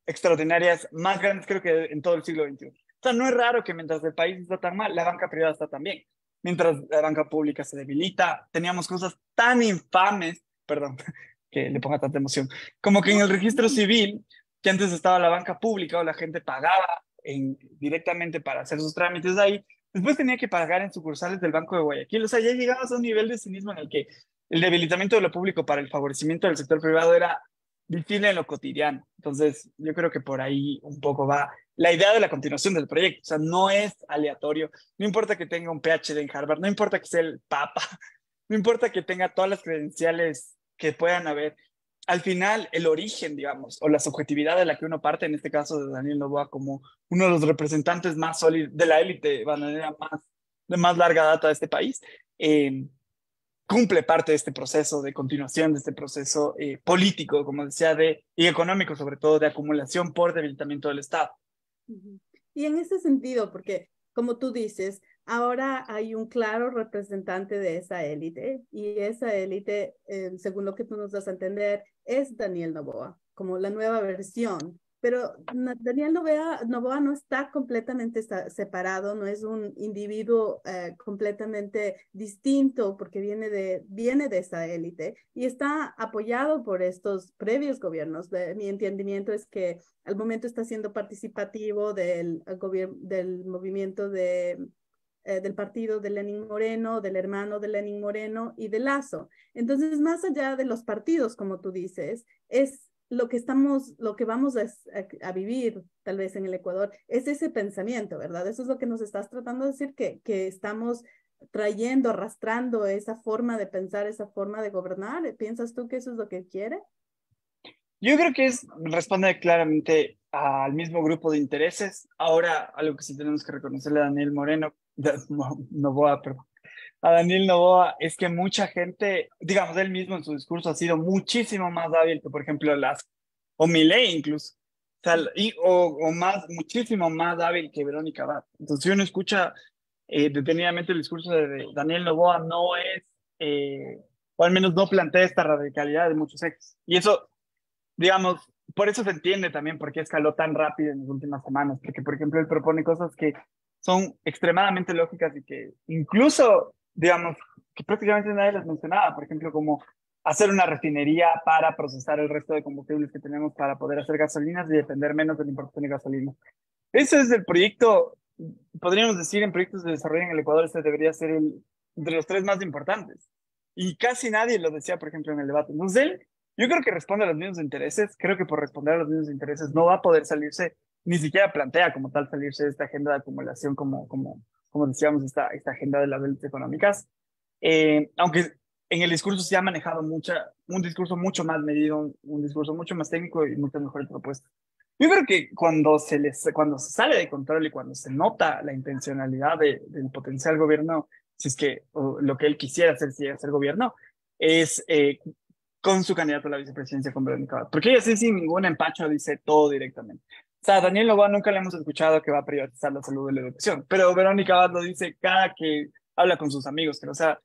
extraordinarias más grandes creo que en todo el siglo XXI. O sea, no es raro que mientras el país está tan mal, la banca privada está tan bien. Mientras la banca pública se debilita, teníamos cosas tan infames, perdón, que le ponga tanta emoción, como que en el registro civil, que antes estaba la banca pública o la gente pagaba directamente para hacer sus trámites ahí, después tenía que pagar en sucursales del Banco de Guayaquil. O sea, ya llegabas a un nivel de cinismo en el que el debilitamiento de lo público para el favorecimiento del sector privado era visible en lo cotidiano. Entonces, yo creo que por ahí un poco va la idea de la continuación del proyecto. O sea, no es aleatorio. No importa que tenga un PhD en Harvard, no importa que sea el Papa, no importa que tenga todas las credenciales que puedan haber. Al final, el origen, digamos, o la subjetividad de la que uno parte, en este caso de Daniel Noboa, como uno de los representantes más sólidos de la élite bananera de más larga data de este país, cumple parte de este proceso de continuación, de este proceso político, como decía, y económico, sobre todo, de acumulación por debilitamiento del Estado. Y en ese sentido, porque como tú dices, ahora hay un claro representante de esa élite y esa élite, según lo que tú nos das a entender, es Daniel Noboa, como la nueva versión. Pero Daniel Noboa no está completamente separado, no es un individuo completamente distinto porque viene de esa élite y está apoyado por estos previos gobiernos. Mi entendimiento es que al momento está siendo participativo del movimiento del partido de Lenín Moreno, del hermano de Lenín Moreno y de Lazo. Entonces, más allá de los partidos, como tú dices, es lo que vamos a vivir tal vez en el Ecuador, es ese pensamiento, ¿verdad? Eso es lo que nos estás tratando de decir, que estamos trayendo, arrastrando esa forma de pensar, esa forma de gobernar. ¿Piensas tú que eso es lo que quiere? Yo creo que responde claramente al mismo grupo de intereses. Ahora, algo que sí tenemos que reconocerle a Daniel Moreno, Noboa, perdón, a Daniel Noboa, es que mucha gente, digamos, él mismo en su discurso ha sido muchísimo más hábil que, por ejemplo, o Milei incluso. O sea, muchísimo más hábil que Verónica Abad. Entonces, si uno escucha detenidamente el discurso de Daniel Noboa, no es, o al menos no plantea esta radicalidad de muchos ejes. Y eso, digamos, por eso se entiende también por qué escaló tan rápido en las últimas semanas, porque, por ejemplo, él propone cosas que son extremadamente lógicas y que incluso, digamos, que prácticamente nadie las mencionaba, por ejemplo, como hacer una refinería para procesar el resto de combustibles que tenemos para poder hacer gasolinas y depender menos de la importación de gasolina. Ese es el proyecto, podríamos decir, en proyectos de desarrollo en el Ecuador, este debería ser de los tres más importantes. Y casi nadie lo decía, por ejemplo, en el debate. Entonces, él, yo creo que responde a los mismos intereses, creo que por responder a los mismos intereses no va a poder salirse, ni siquiera plantea como tal salirse de esta agenda de acumulación, como decíamos, esta agenda de las élites económicas. Aunque en el discurso se ha manejado un discurso mucho más medido, un discurso mucho más técnico y muchas mejores propuestas. Yo creo que cuando se sale de control y cuando se nota la intencionalidad del potencial gobierno, si es que lo que él quisiera hacer, si hacer gobierno, es con su candidato a la vicepresidencia, con Verónica Abad. Porque ella sí, sin ningún empacho, dice todo directamente. O sea, Daniel Noboa nunca le hemos escuchado que va a privatizar la salud y la educación, pero Verónica Abad lo dice cada que habla con sus amigos, pero o sea,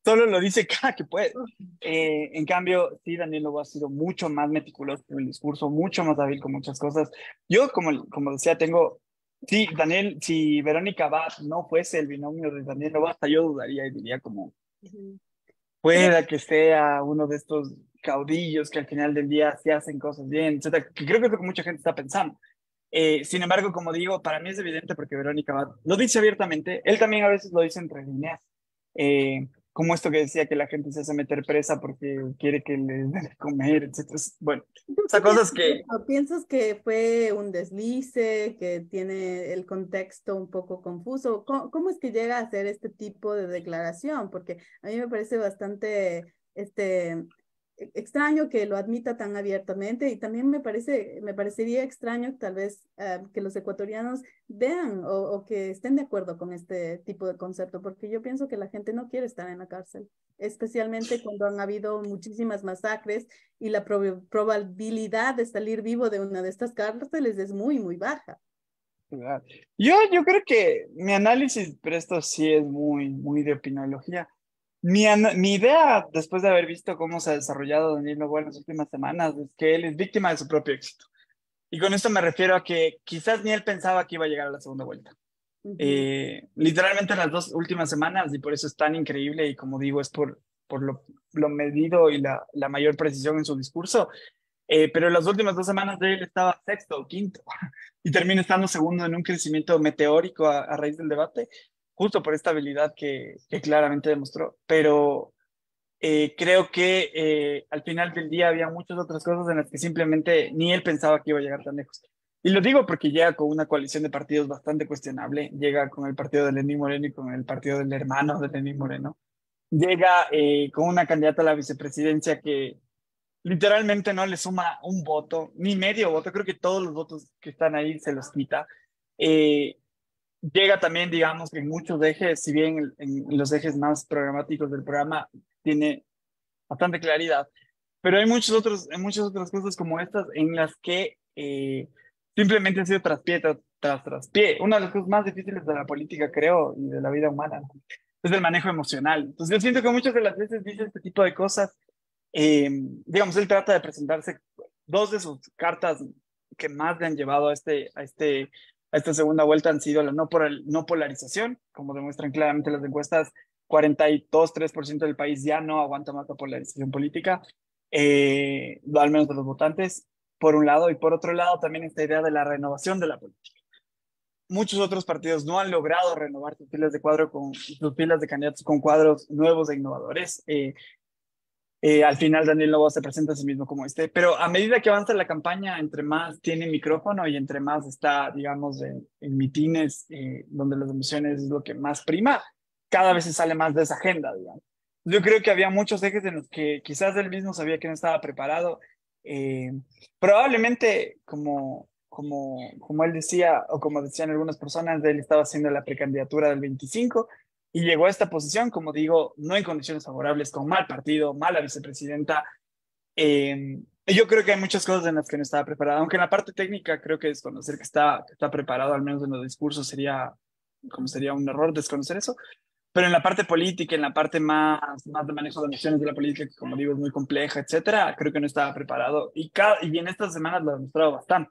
solo lo dice cada que puede. En cambio, sí, Daniel Noboa ha sido mucho más meticuloso en el discurso, mucho más hábil con muchas cosas. Yo, como decía, tengo Sí, Daniel, si Verónica Abad no fuese el binomio de Daniel Noboa, hasta yo dudaría y diría como, Ujú. Creo, pueda que sea uno de estos caudillos que al final del día sí hacen cosas bien, etcétera, que creo que es lo que mucha gente está pensando. Sin embargo, como digo, para mí es evidente porque Verónica Abad lo dice abiertamente, él también a veces lo dice entre líneas, como esto que decía que la gente se hace meter presa porque quiere que le den de comer, etcétera. Bueno, ¿tú o qué sea, piensas cosas de que, esto? ¿Piensas que fue un deslice, que tiene el contexto un poco confuso? ¿Cómo es que llega a hacer este tipo de declaración? Porque a mí me parece bastante extraño que lo admita tan abiertamente y también me parecería extraño tal vez que los ecuatorianos vean o que estén de acuerdo con este tipo de concepto, porque yo pienso que la gente no quiere estar en la cárcel, especialmente cuando han habido muchísimas masacres y la probabilidad de salir vivo de una de estas cárceles es muy, muy baja. ¿verdad? Yo creo que mi análisis, pero esto sí es muy, muy de opinología. Mi idea, después de haber visto cómo se ha desarrollado Daniel Noboa en las últimas semanas, es que él es víctima de su propio éxito. Y con esto me refiero a que quizás ni él pensaba que iba a llegar a la segunda vuelta. Ujú. Literalmente las dos últimas semanas, y por eso es tan increíble, y como digo, es por lo medido y la mayor precisión en su discurso. Pero las últimas 2 semanas de él estaba sexto o quinto y termina estando segundo en un crecimiento meteórico a raíz del debate, justo por esta habilidad que claramente demostró. Pero creo que al final del día había muchas otras cosas en las que simplemente ni él pensaba que iba a llegar tan lejos. Y lo digo porque llega con una coalición de partidos bastante cuestionable, llega con el partido de Lenín Moreno y con el partido del hermano de Lenín Moreno, llega con una candidata a la vicepresidencia que literalmente no le suma un voto, ni medio voto, creo que todos los votos que están ahí se los quita. Eh, Llega también, digamos, que en muchos ejes, si bien en los ejes más programáticos del programa tiene bastante claridad, pero hay hay muchas otras cosas como estas en las que simplemente han sido traspié tras traspié. Una de las cosas más difíciles de la política, creo, y de la vida humana, es el manejo emocional. Entonces yo siento que muchas de las veces dice este tipo de cosas, digamos, él trata de presentarse, dos de sus cartas que más le han llevado a esta segunda vuelta han sido la no polarización, como demuestran claramente las encuestas, 42-3% del país ya no aguanta más la polarización política, al menos de los votantes, por un lado, y por otro lado también esta idea de la renovación de la política. Muchos otros partidos no han logrado renovar sus filas de cuadro con sus filas de candidatos con cuadros nuevos e innovadores. Al final Daniel Lobo se presenta a sí mismo como este, pero a medida que avanza la campaña, entre más tiene micrófono y entre más está, digamos, en mitines, donde las emociones es lo que más prima, cada vez se sale más de esa agenda, digamos. Yo creo que había muchos ejes en los que quizás él mismo sabía que no estaba preparado. eh, Probablemente, como él decía, o como decían algunas personas, él estaba haciendo la precandidatura del 25 y llegó a esta posición, como digo, no en condiciones favorables, con mal partido, mala vicepresidenta. Yo creo que hay muchas cosas en las que no estaba preparada, aunque en la parte técnica creo que desconocer que está preparado, al menos en los discursos, sería un error desconocer eso. Pero en la parte política, en la parte más de manejo de emociones de la política, que como digo es muy compleja, etcétera, creo que no estaba preparado. Y en estas semanas lo ha demostrado bastante.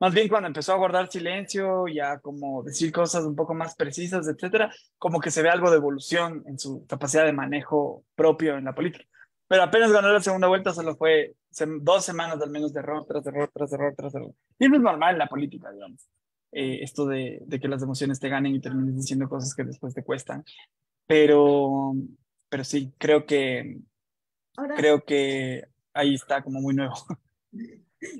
Más bien cuando empezó a guardar silencio y a como decir cosas un poco más precisas, etcétera, como que se ve algo de evolución en su capacidad de manejo propio en la política. Pero apenas ganó la segunda vuelta, solo fue 2 semanas al menos de error, tras error, tras error, tras error. Y no es normal en la política, digamos. Esto de que las emociones te ganen y termines diciendo cosas que después te cuestan. Pero, pero sí, Ahora, creo que ahí está como muy nuevo.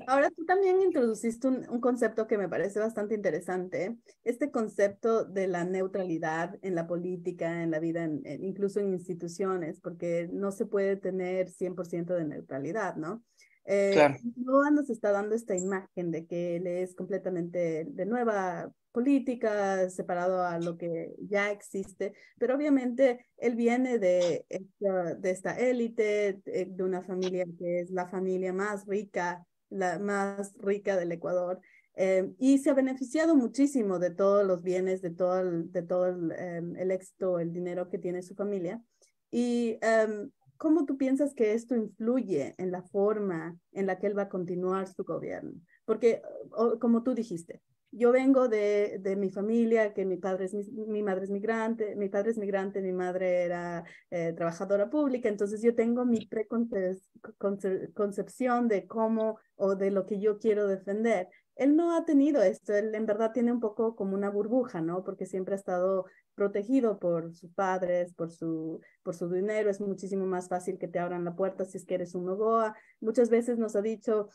Ahora tú también introduciste un concepto que me parece bastante interesante, este concepto de la neutralidad en la política, en la vida, incluso en instituciones, porque no se puede tener 100% de neutralidad, ¿no? Claro, Noah nos está dando esta imagen de que él es completamente de nueva política, separado a lo que ya existe, pero obviamente él viene de esta élite, de una familia que es la familia más rica, la más rica del Ecuador, y se ha beneficiado muchísimo de todos los bienes, el éxito, el dinero que tiene su familia. Y ¿cómo tú piensas que esto influye en la forma en la que él va a continuar su gobierno? Porque, como tú dijiste, Yo vengo de mi familia, que mi padre es mi madre es migrante, mi padre es migrante, mi madre era trabajadora pública, entonces yo tengo mi preconcepción de cómo o de lo que yo quiero defender. Él no ha tenido esto, él en verdad tiene un poco como una burbuja, ¿no? Porque siempre ha estado protegido por sus padres, por su dinero, es muchísimo más fácil que te abran la puerta si es que eres un Novoa. Muchas veces nos ha dicho,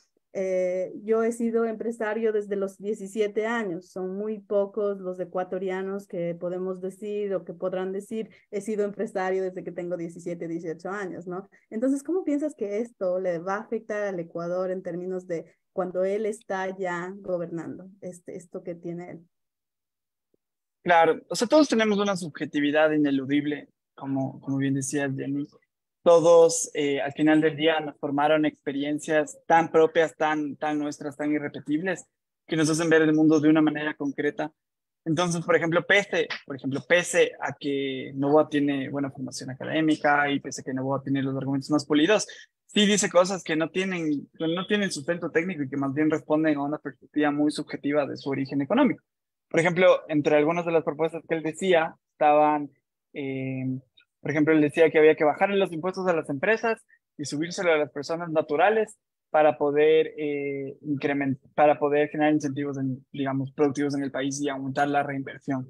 yo he sido empresario desde los 17 años, son muy pocos los ecuatorianos que podemos decir o que podrán decir, he sido empresario desde que tengo 17, 18 años, ¿no? Entonces, ¿cómo piensas que esto le va a afectar al Ecuador en términos de cuando él está ya gobernando, esto que tiene él? Claro, o sea, todos tenemos una subjetividad ineludible, como bien decías, Jenny. Todos, al final del día, nos formaron experiencias tan propias, tan nuestras, tan irrepetibles, que nos hacen ver el mundo de una manera concreta. Entonces, pese a que Novoa tiene buena formación académica y pese a que Novoa tiene los argumentos más pulidos, sí dice cosas que no tienen sustento técnico y que más bien responden a una perspectiva muy subjetiva de su origen económico. Por ejemplo, entre algunas de las propuestas que él decía estaban, eh, por ejemplo, él decía que había que bajarle los impuestos a las empresas y subírselo a las personas naturales para poder para poder generar incentivos, digamos, productivos en el país y aumentar la reinversión.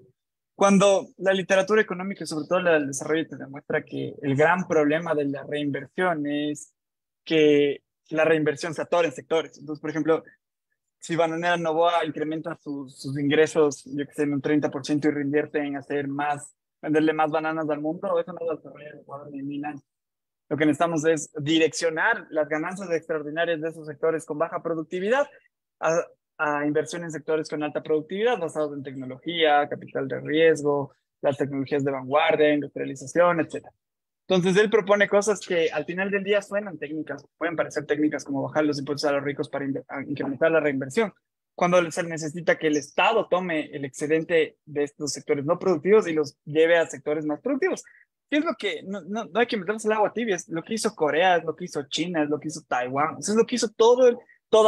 Cuando la literatura económica y sobre todo la del desarrollo te demuestra que el gran problema de la reinversión es que la reinversión se atora en sectores. Entonces, por ejemplo, si Bananera Novoa incrementa sus ingresos, yo que sé, en un 30% y reinvierte en venderle más bananas al mundo, eso no va a desarrollar el Ecuador ni en 1000 años. Lo que necesitamos es direccionar las ganancias extraordinarias de esos sectores con baja productividad a, a inversión en sectores con alta productividad, basados en tecnología, capital de riesgo, las tecnologías de vanguardia, industrialización, etc. Entonces él propone cosas que al final del día suenan técnicas, pueden parecer técnicas como bajar los impuestos a los ricos para incrementar la reinversión, cuando se necesita que el Estado tome el excedente de estos sectores no productivos y los lleve a sectores más productivos. ¿Qué es lo que no hay que meterse el agua tibia? Es lo que hizo Corea, es lo que hizo China, es lo que hizo Taiwán, es lo que hizo todo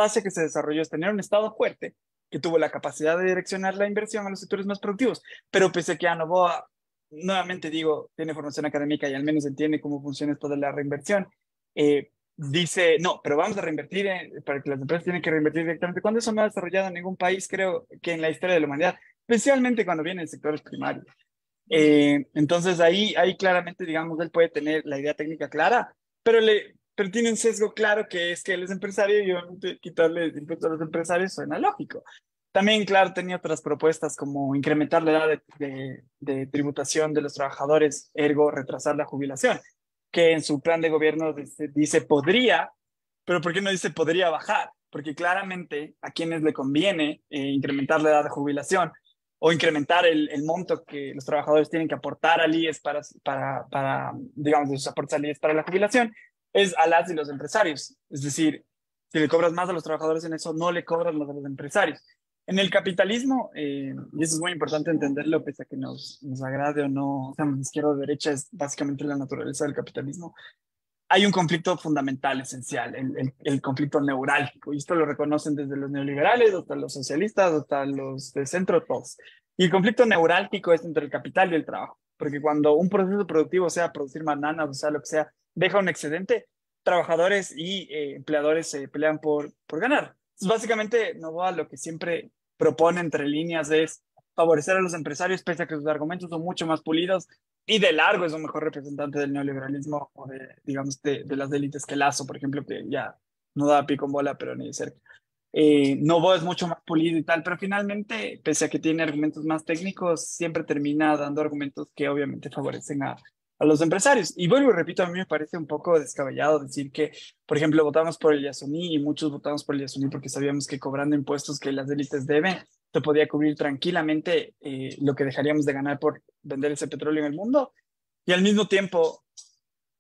Asia que se desarrolló, es tener un Estado fuerte que tuvo la capacidad de direccionar la inversión a los sectores más productivos, pero pese a que Noboa, nuevamente digo, tiene formación académica y al menos entiende cómo funciona esto de la reinversión, dice, no, pero vamos a reinvertir para que las empresas tienen que reinvertir directamente, cuando eso no ha desarrollado en ningún país, creo que en la historia de la humanidad, especialmente cuando viene el sector primario. Entonces ahí claramente, digamos, él puede tener la idea técnica clara, pero tiene un sesgo claro que es que él es empresario y obviamente quitarle el impuesto a los empresarios suena lógico. También, claro, tenía otras propuestas como incrementar la edad de tributación de los trabajadores, ergo retrasar la jubilación, que en su plan de gobierno dice podría, pero ¿por qué no dice podría bajar? Porque claramente a quienes le conviene incrementar la edad de jubilación o incrementar el monto que los trabajadores tienen que aportar al IES digamos, de sus aportes al IES para la jubilación, es a las y los empresarios. Es decir, si le cobras más a los trabajadores en eso, no le cobras más a los empresarios. En el capitalismo, y eso es muy importante entenderlo, pese a que nos agrade o no, seamos izquierda o derecha, es básicamente la naturaleza del capitalismo. Hay un conflicto fundamental, esencial, el conflicto neurálgico, y esto lo reconocen desde los neoliberales hasta los socialistas, hasta los de centro, todos. Y el conflicto neurálgico es entre el capital y el trabajo, porque cuando un proceso productivo, sea producir bananas, o sea, lo que sea, deja un excedente, trabajadores y empleadores se pelean por ganar. Entonces, básicamente, Novoa lo que siempre propone entre líneas es favorecer a los empresarios, pese a que sus argumentos son mucho más pulidos, y de largo es un mejor representante del neoliberalismo o digamos, de las élites que Lazo, por ejemplo, que ya no da pico en bola, pero ni de cerca. Novoa es mucho más pulido y tal, pero finalmente, pese a que tiene argumentos más técnicos, siempre termina dando argumentos que obviamente favorecen a los empresarios. Y vuelvo y repito, a mí me parece un poco descabellado decir que, por ejemplo, votamos por el Yasuní y muchos votamos por el Yasuní porque sabíamos que cobrando impuestos que las élites deben, se podía cubrir tranquilamente lo que dejaríamos de ganar por vender ese petróleo en el mundo. Y al mismo tiempo,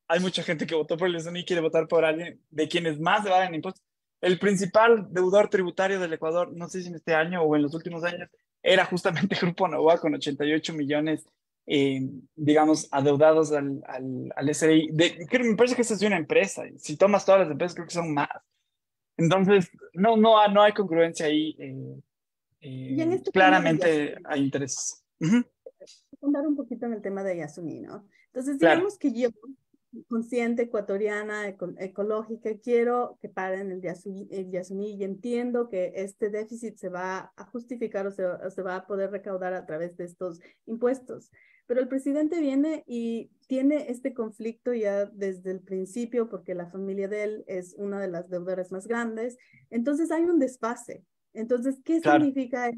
hay mucha gente que votó por el Yasuní y quiere votar por alguien de quienes más evaden impuestos. El principal deudor tributario del Ecuador, no sé si en este año o en los últimos años, era justamente Grupo Novoa con 88 millones, digamos, adeudados al SRI. Me parece que esa es una empresa. Si tomas todas las empresas, creo que son más. Entonces, no hay congruencia ahí. Y en este tema de claramente Yasuni, hay intereses. Ujú, contar un poquito en el tema de Yasuni, ¿no? Entonces, claro. digamos que yo, consciente ecuatoriana, ecológica, quiero que paren el Yasuní y entiendo que este déficit se va a justificar o se va a poder recaudar a través de estos impuestos. Pero el presidente viene y tiene este conflicto ya desde el principio porque la familia de él es una de las deudoras más grandes. Entonces hay un desfase. Entonces, ¿qué Claro. significa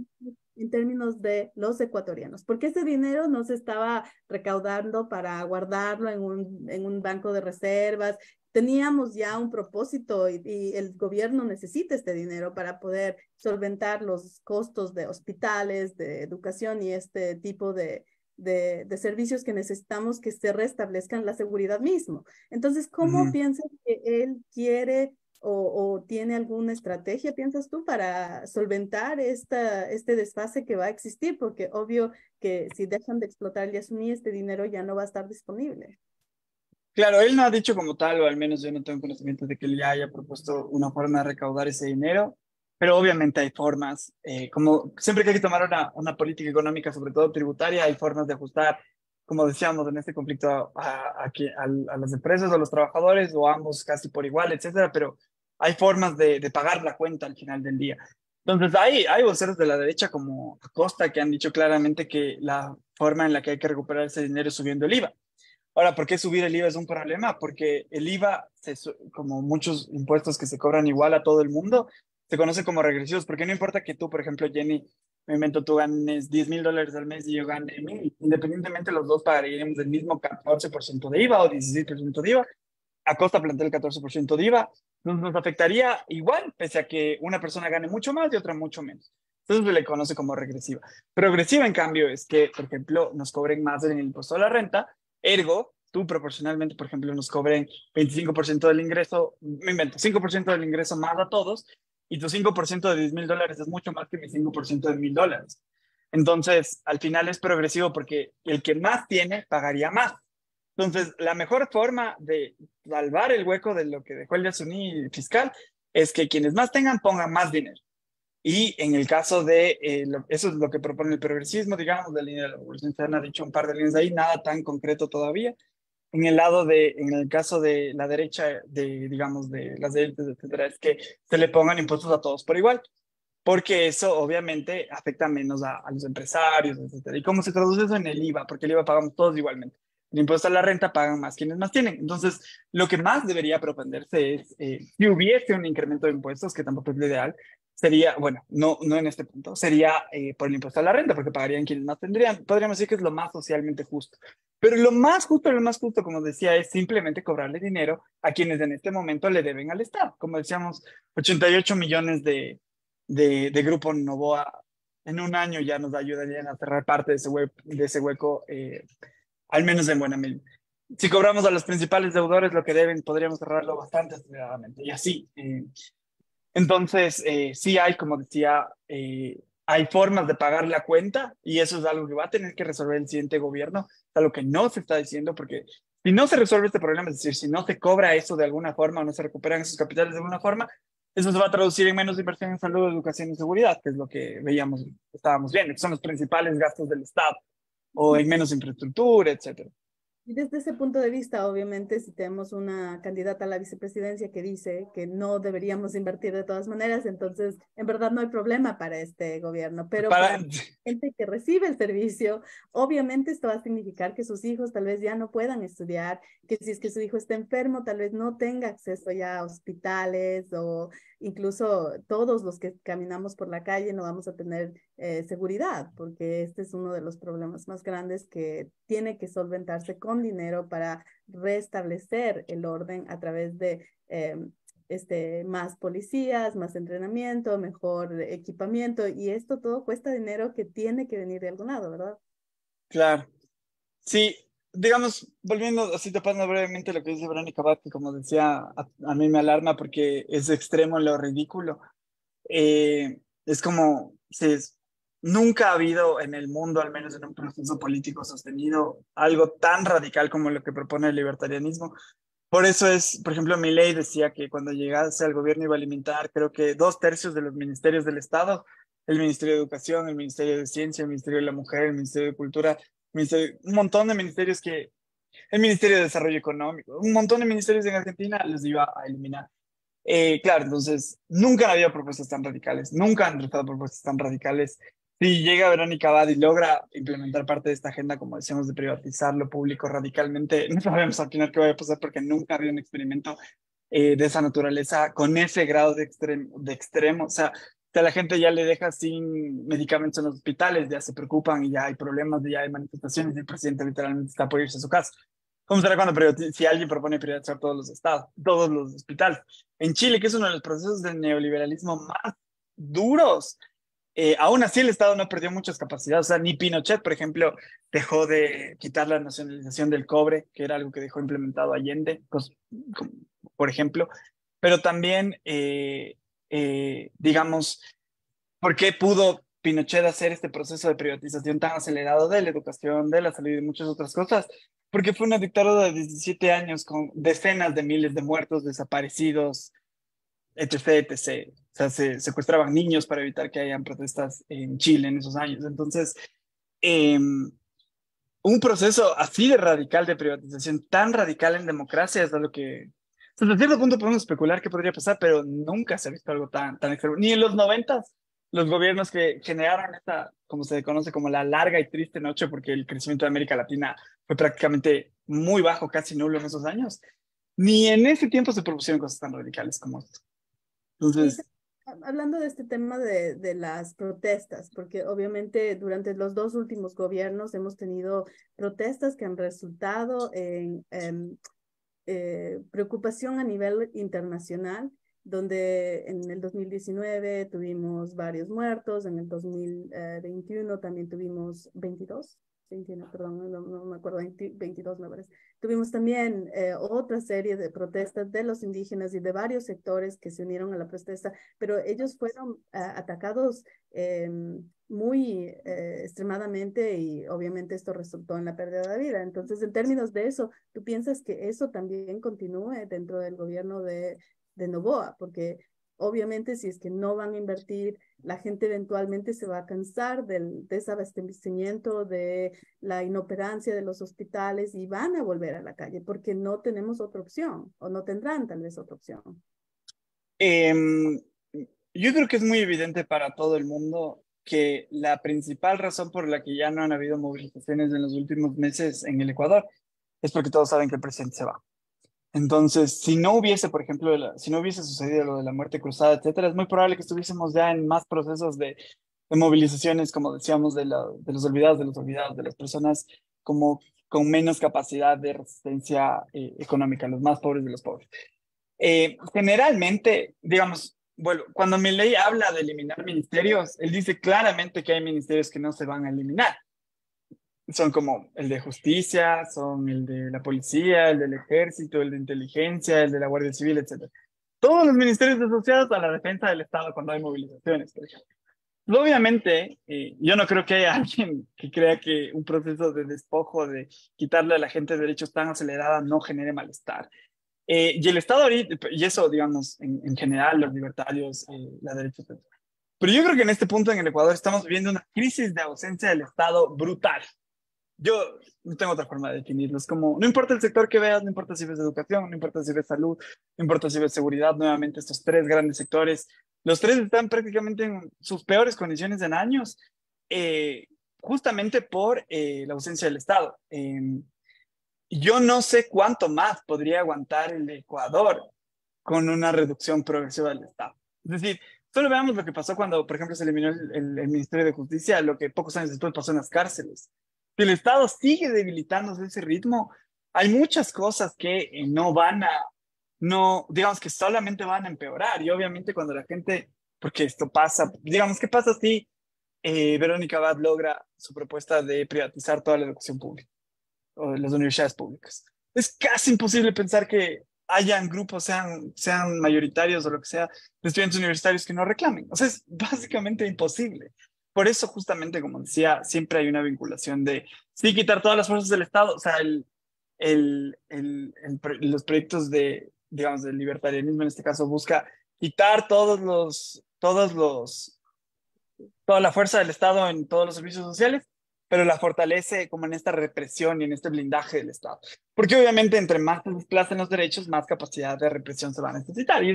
en términos de los ecuatorianos? Porque ese dinero no se estaba recaudando para guardarlo en un banco de reservas. Teníamos ya un propósito y el gobierno necesita este dinero para poder solventar los costos de hospitales, de educación y este tipo de servicios que necesitamos que se restablezcan la seguridad mismo. Entonces, ¿cómo Ujú. piensas que él quiere o tiene alguna estrategia, piensas tú, para solventar este desfase que va a existir? Porque obvio que si dejan de explotar el Yasuní, este dinero ya no va a estar disponible. Claro, él no ha dicho como tal, o al menos yo no tengo conocimiento de que él ya haya propuesto una forma de recaudar ese dinero, pero obviamente hay formas, como siempre que hay que tomar una política económica, sobre todo tributaria, hay formas de ajustar, como decíamos, en este conflicto a las empresas o a los trabajadores, o a ambos casi por igual, etcétera, pero hay formas de pagar la cuenta al final del día. Entonces, hay voceros de la derecha como Acosta que han dicho claramente que la forma en la que hay que recuperar ese dinero es subiendo el IVA. Ahora, ¿por qué subir el IVA es un problema? Porque el IVA, como muchos impuestos que se cobran igual a todo el mundo, se conoce como regresivos, porque no importa que tú, por ejemplo, Jenny, me invento, tú ganes $10,000 al mes y yo gane 1,000, independientemente los dos pagaríamos el mismo 14% de IVA o 16% de IVA, a Costa plantea el 14% de IVA, nos afectaría igual, pese a que una persona gane mucho más y otra mucho menos. Entonces se le conoce como regresiva. Progresiva, en cambio, es que, por ejemplo, nos cobren más en el impuesto a la renta. Ergo, tú proporcionalmente, por ejemplo, nos cobren 25% del ingreso, me invento, 5% del ingreso más a todos, y tu 5% de $10,000 es mucho más que mi 5% de $1,000. Entonces, al final es progresivo porque el que más tiene pagaría más. Entonces, la mejor forma de salvar el hueco de lo que dejó el Yasuní fiscal es que quienes más tengan pongan más dinero. Y en el caso de, eso es lo que propone el progresismo, digamos, de la línea de la Revolución Ciudadana, ha dicho un par de líneas ahí, nada tan concreto todavía. En el caso de la derecha, digamos, de las élites, etcétera, es que se le pongan impuestos a todos por igual, porque eso obviamente afecta menos a los empresarios, etcétera. ¿Y cómo se traduce eso en el IVA? Porque el IVA pagamos todos igualmente. El impuesto a la renta pagan más quienes más tienen. Entonces, lo que más debería propenderse es, si hubiese un incremento de impuestos, que tampoco es lo ideal, sería, bueno, no en este punto, sería por el impuesto a la renta, porque pagarían quienes más tendrían. Podríamos decir que es lo más socialmente justo. Pero lo más justo, como decía, es simplemente cobrarle dinero a quienes en este momento le deben al Estado. Como decíamos, 88 millones de Grupo Novoa en un año ya nos ayudarían a cerrar parte de ese hueco, al menos en buena medida. Si cobramos a los principales deudores lo que deben, podríamos cerrarlo bastante aceleradamente. Y así. Entonces, sí hay, como decía, hay formas de pagar la cuenta y eso es algo que va a tener que resolver el siguiente gobierno. Es algo que no se está diciendo porque si no se resuelve este problema, es decir, si no se cobra eso de alguna forma o no se recuperan esos capitales de alguna forma, eso se va a traducir en menos inversión en salud, educación y seguridad, que es lo que veíamos, estábamos viendo, que son los principales gastos del Estado, o en menos infraestructura, etcétera. Y desde ese punto de vista, obviamente, si tenemos una candidata a la vicepresidencia que dice que no deberíamos invertir de todas maneras, entonces en verdad no hay problema para este gobierno, pero Para, para la gente que recibe el servicio, obviamente esto va a significar que sus hijos tal vez ya no puedan estudiar, que si es que su hijo está enfermo, tal vez no tenga acceso ya a hospitales o incluso todos los que caminamos por la calle no vamos a tener seguridad, porque este es uno de los problemas más grandes que tiene que solventarse con dinero para restablecer el orden a través de más policías, más entrenamiento, mejor equipamiento, y esto todo cuesta dinero que tiene que venir de algún lado, ¿verdad? claro. Sí, digamos, volviendo así tapando brevemente lo que dice Verónica Abad, que como decía, a mí me alarma porque es extremo lo ridículo. Es como, nunca ha habido en el mundo, al menos en un proceso político sostenido, algo tan radical como lo que propone el libertarianismo. Por eso es, por ejemplo, Milei decía que cuando llegase al gobierno iba a limitar, creo que 2/3 de los ministerios del Estado, el Ministerio de Educación, el Ministerio de Ciencia, el Ministerio de la Mujer, el Ministerio de Cultura, un montón de ministerios el Ministerio de Desarrollo Económico, un montón de ministerios en Argentina los iba a eliminar. Claro, entonces nunca han habido propuestas tan radicales, nunca han tratado propuestas tan radicales. Si llega Verónica Abad y logra implementar parte de esta agenda, como decíamos, de privatizar lo público radicalmente, no sabemos al final qué va a pasar porque nunca ha habido un experimento de esa naturaleza con ese grado de extremo. O sea, si a la gente ya le deja sin medicamentos en los hospitales, ya se preocupan y ya hay problemas, ya hay manifestaciones y el presidente literalmente está por irse a su casa. ¿Cómo será cuando si alguien propone privatizar todos los estados, todos los hospitales? En Chile, que es uno de los procesos del neoliberalismo más duros, aún así el Estado no perdió muchas capacidades. O sea, ni Pinochet, por ejemplo, dejó de quitar la nacionalización del cobre, que era algo que dejó implementado Allende, pues, por ejemplo. Pero también, digamos, ¿por qué pudo Pinochet hacer este proceso de privatización tan acelerado de la educación, de la salud y de muchas otras cosas? Porque fue una dictadura de 17 años con decenas de miles de muertos, desaparecidos, etc., etc. O sea, se secuestraban niños para evitar que hayan protestas en Chile en esos años. Entonces, un proceso así de radical de privatización, tan radical en democracia, es algo que, hasta cierto punto podemos especular qué podría pasar, pero nunca se ha visto algo tan extremo. Ni en los 90s, los gobiernos que generaron esta, como se conoce como la larga y triste noche, porque el crecimiento de América Latina fue prácticamente muy bajo, casi nulo en esos años, ni en ese tiempo se propusieron cosas tan radicales como esto. Sí, Entonces, hablando de este tema de las protestas, porque obviamente durante los dos últimos gobiernos hemos tenido protestas que han resultado en preocupación a nivel internacional, donde en el 2019 tuvimos varios muertos, en el 2021 también tuvimos 22, 21, perdón, no me acuerdo, 22 me parece. Tuvimos también otra serie de protestas de los indígenas y de varios sectores que se unieron a la protesta, pero ellos fueron atacados muy extremadamente y obviamente esto resultó en la pérdida de vida. Entonces, en términos de eso, ¿tú piensas que eso también continúe dentro del gobierno de Noboa? Porque obviamente si es que no van a invertir, la gente eventualmente se va a cansar del desabastecimiento, de la inoperancia de los hospitales y van a volver a la calle porque no tenemos otra opción o no tendrán tal vez otra opción. yo creo que es muy evidente para todo el mundo que la principal razón por la que ya no han habido movilizaciones en los últimos meses en el Ecuador es porque todos saben que el presidente se va. Entonces, si no hubiese, por ejemplo, si no hubiese sucedido lo de la muerte cruzada, etcétera, es muy probable que estuviésemos ya en más procesos de movilizaciones, como decíamos, de los olvidados, de las personas como con menos capacidad de resistencia económica, los más pobres de los pobres. Generalmente, digamos, bueno, cuando Milei habla de eliminar ministerios, él dice claramente que hay ministerios que no se van a eliminar. Son como el de justicia, son el de la policía, el del ejército, el de inteligencia, el de la Guardia Civil, etc. Todos los ministerios asociados a la defensa del Estado cuando hay movilizaciones, por ejemplo. Obviamente, yo no creo que haya alguien que crea que un proceso de despojo, de quitarle a la gente derechos tan acelerada, no genere malestar. Y el Estado ahorita, y eso, digamos, en general, los libertarios, la derecha, etc. Pero yo creo que en este punto en el Ecuador estamos viviendo una crisis de ausencia del Estado brutal. Yo no tengo otra forma de definirlo. Es como, no importa el sector que veas, no importa si ves educación, no importa si ves salud, no importa si ves seguridad, nuevamente estos tres grandes sectores, los tres están prácticamente en sus peores condiciones en años, justamente por la ausencia del Estado. Yo no sé cuánto más podría aguantar el Ecuador con una reducción progresiva del Estado. Es decir, solo veamos lo que pasó cuando, por ejemplo, se eliminó el Ministerio de Justicia, lo que pocos años después pasó en las cárceles. Si el Estado sigue debilitándose a ese ritmo, hay muchas cosas que no, digamos que solamente van a empeorar. Y obviamente cuando la gente, porque esto pasa, digamos, ¿qué pasa si Verónica Abad logra su propuesta de privatizar toda la educación pública o las universidades públicas? Es casi imposible pensar que hayan grupos, sean mayoritarios o lo que sea, de estudiantes universitarios que no reclamen. O sea, es básicamente imposible. Por eso, justamente, como decía, siempre hay una vinculación de, sí, quitar todas las fuerzas del Estado, o sea, los proyectos de, digamos, del libertarianismo en este caso busca quitar toda la fuerza del Estado en todos los servicios sociales, pero la fortalece como en esta represión y en este blindaje del Estado. Porque obviamente entre más se desplacen los derechos, más capacidad de represión se va a necesitar. Y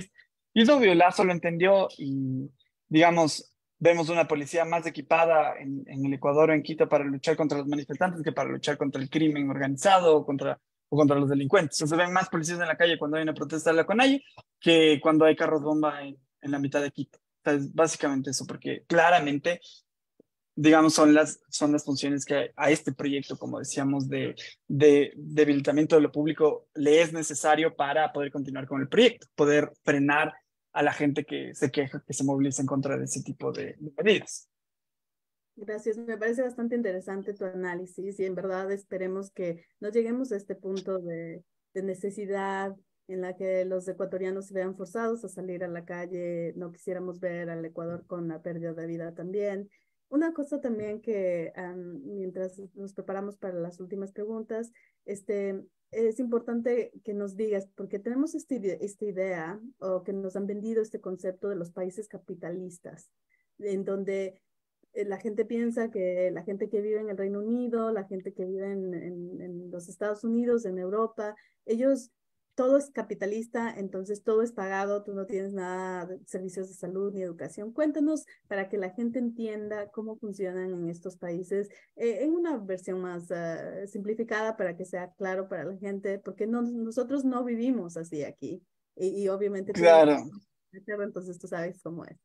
es obvio, Lazo lo entendió y, digamos, vemos una policía más equipada en el Ecuador o en Quito para luchar contra los manifestantes que para luchar contra el crimen organizado o contra los delincuentes. O sea, se ven más policías en la calle cuando hay una protesta de la CONAIE que cuando hay carros bomba en la mitad de Quito. O sea, es básicamente eso, porque claramente, digamos, son las funciones que a este proyecto, como decíamos, de debilitamiento de lo público, le es necesario para poder continuar con el proyecto, poder frenar a la gente que se queja, que se moviliza en contra de ese tipo de medidas. Gracias, me parece bastante interesante tu análisis y en verdad esperemos que no lleguemos a este punto de necesidad en la que los ecuatorianos se vean forzados a salir a la calle. No quisiéramos ver al Ecuador con la pérdida de vida también. Una cosa también que mientras nos preparamos para las últimas preguntas, es importante que nos digas, porque tenemos esta idea o que nos han vendido este concepto de los países capitalistas, en donde la gente piensa que la gente que vive en el Reino Unido, la gente que vive en los Estados Unidos, en Europa, ellos, todo es capitalista, entonces todo es pagado, tú no tienes nada de servicios de salud ni educación. Cuéntanos para que la gente entienda cómo funcionan en estos países, en una versión más simplificada para que sea claro para la gente, porque no, nosotros no vivimos así aquí. Y obviamente tú, Claro. entonces tú sabes cómo es.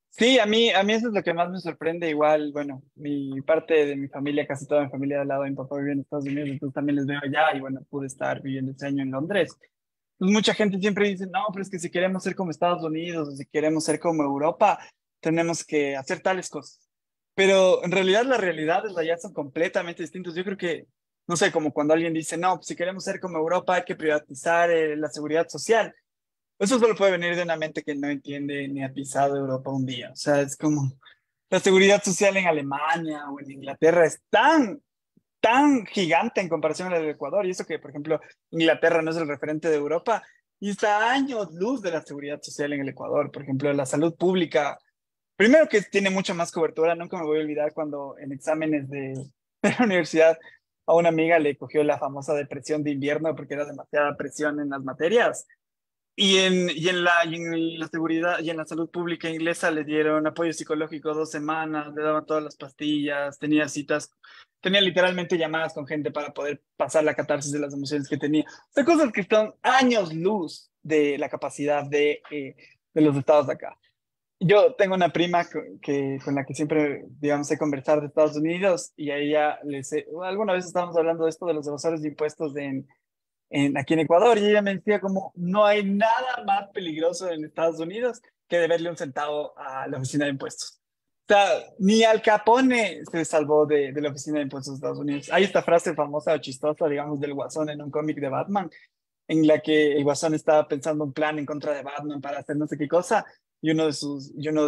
Sí, a mí eso es lo que más me sorprende. Igual, bueno, mi parte de mi familia, casi toda mi familia del lado de mi papá vive en Estados Unidos, entonces también les veo allá y bueno, pude estar viviendo ese año en Londres. Pues mucha gente siempre dice, no, pero es que si queremos ser como Estados Unidos o si queremos ser como Europa, tenemos que hacer tales cosas. Pero en realidad las realidades de allá son completamente distintas. Yo creo que, no sé, como cuando alguien dice, no, pues si queremos ser como Europa hay que privatizar la seguridad social. Eso solo puede venir de una mente que no entiende ni ha pisado Europa un día. O sea, es como la seguridad social en Alemania o en Inglaterra es tan gigante en comparación a la del Ecuador. Y eso que, por ejemplo, Inglaterra no es el referente de Europa y está a años luz de la seguridad social en el Ecuador. Por ejemplo, la salud pública, primero que tiene mucha más cobertura. Nunca me voy a olvidar cuando en exámenes de la universidad a una amiga le cogió la famosa depresión de invierno porque era demasiada presión en las materias. Y en la seguridad y en la salud pública inglesa le dieron apoyo psicológico 2 semanas, le daban todas las pastillas, tenía citas, tenía literalmente llamadas con gente para poder pasar la catarsis de las emociones que tenía. O sea, cosas que están años luz de la capacidad de los estados de acá. Yo tengo una prima con la que siempre, digamos, sé conversar de Estados Unidos y a ella alguna vez estábamos hablando de esto de los evasores de impuestos aquí en Ecuador, y ella me decía como, no hay nada más peligroso en Estados Unidos que deberle un centavo a la oficina de impuestos. O sea, ni Al Capone se salvó de la oficina de impuestos de Estados Unidos. Hay esta frase famosa o chistosa, digamos, del Guasón en un cómic de Batman, en la que el Guasón estaba pensando un plan en contra de Batman para hacer no sé qué cosa, y uno de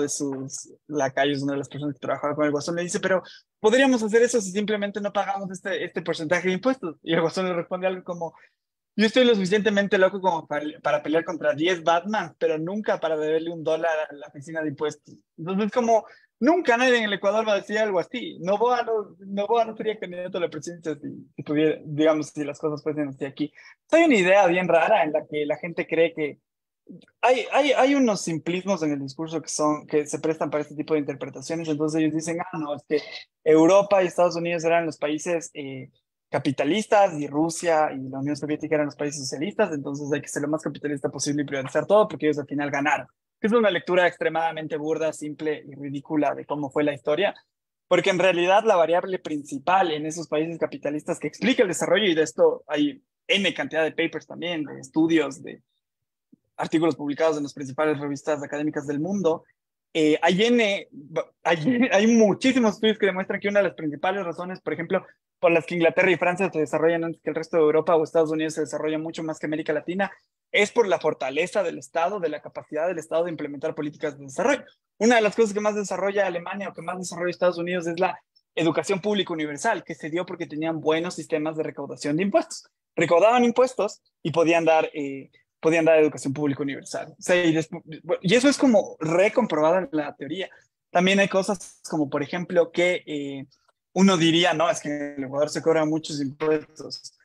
sus lacayos, una de las personas que trabajaba con el Guasón, le dice, pero podríamos hacer eso si simplemente no pagamos este porcentaje de impuestos. Y el Guasón le responde algo como, yo estoy lo suficientemente loco como para pelear contra 10 Batman, pero nunca para deberle $1 a la oficina de impuestos. Entonces, como nunca nadie en el Ecuador va a decir algo así. Noboa no sería candidato a la presidencia si pudiera, digamos, si las cosas fuesen así aquí. Hay una idea bien rara en la que la gente cree que hay unos simplismos en el discurso que se prestan para este tipo de interpretaciones. Entonces ellos dicen, no, es que Europa y Estados Unidos eran los países capitalistas y Rusia y la Unión Soviética eran los países socialistas, entonces hay que ser lo más capitalista posible y privatizar todo porque ellos al final ganaron. Es una lectura extremadamente burda, simple y ridícula de cómo fue la historia, porque en realidad la variable principal en esos países capitalistas que explica el desarrollo, y de esto hay N cantidad de papers también, de estudios, de artículos publicados en las principales revistas académicas del mundo, hay muchísimos estudios que demuestran que una de las principales razones, por ejemplo, por las que Inglaterra y Francia se desarrollan antes que el resto de Europa, o Estados Unidos se desarrolla mucho más que América Latina, es por la fortaleza del Estado, de la capacidad del Estado de implementar políticas de desarrollo. Una de las cosas que más desarrolla Alemania o que más desarrolla Estados Unidos es la educación pública universal, que se dio porque tenían buenos sistemas de recaudación de impuestos. Recaudaban impuestos y podían dar educación pública universal. O sea, y eso es como recomprobado en la teoría. También hay cosas como, por ejemplo, que uno diría, no, es que en el Ecuador se cobran muchos impuestos.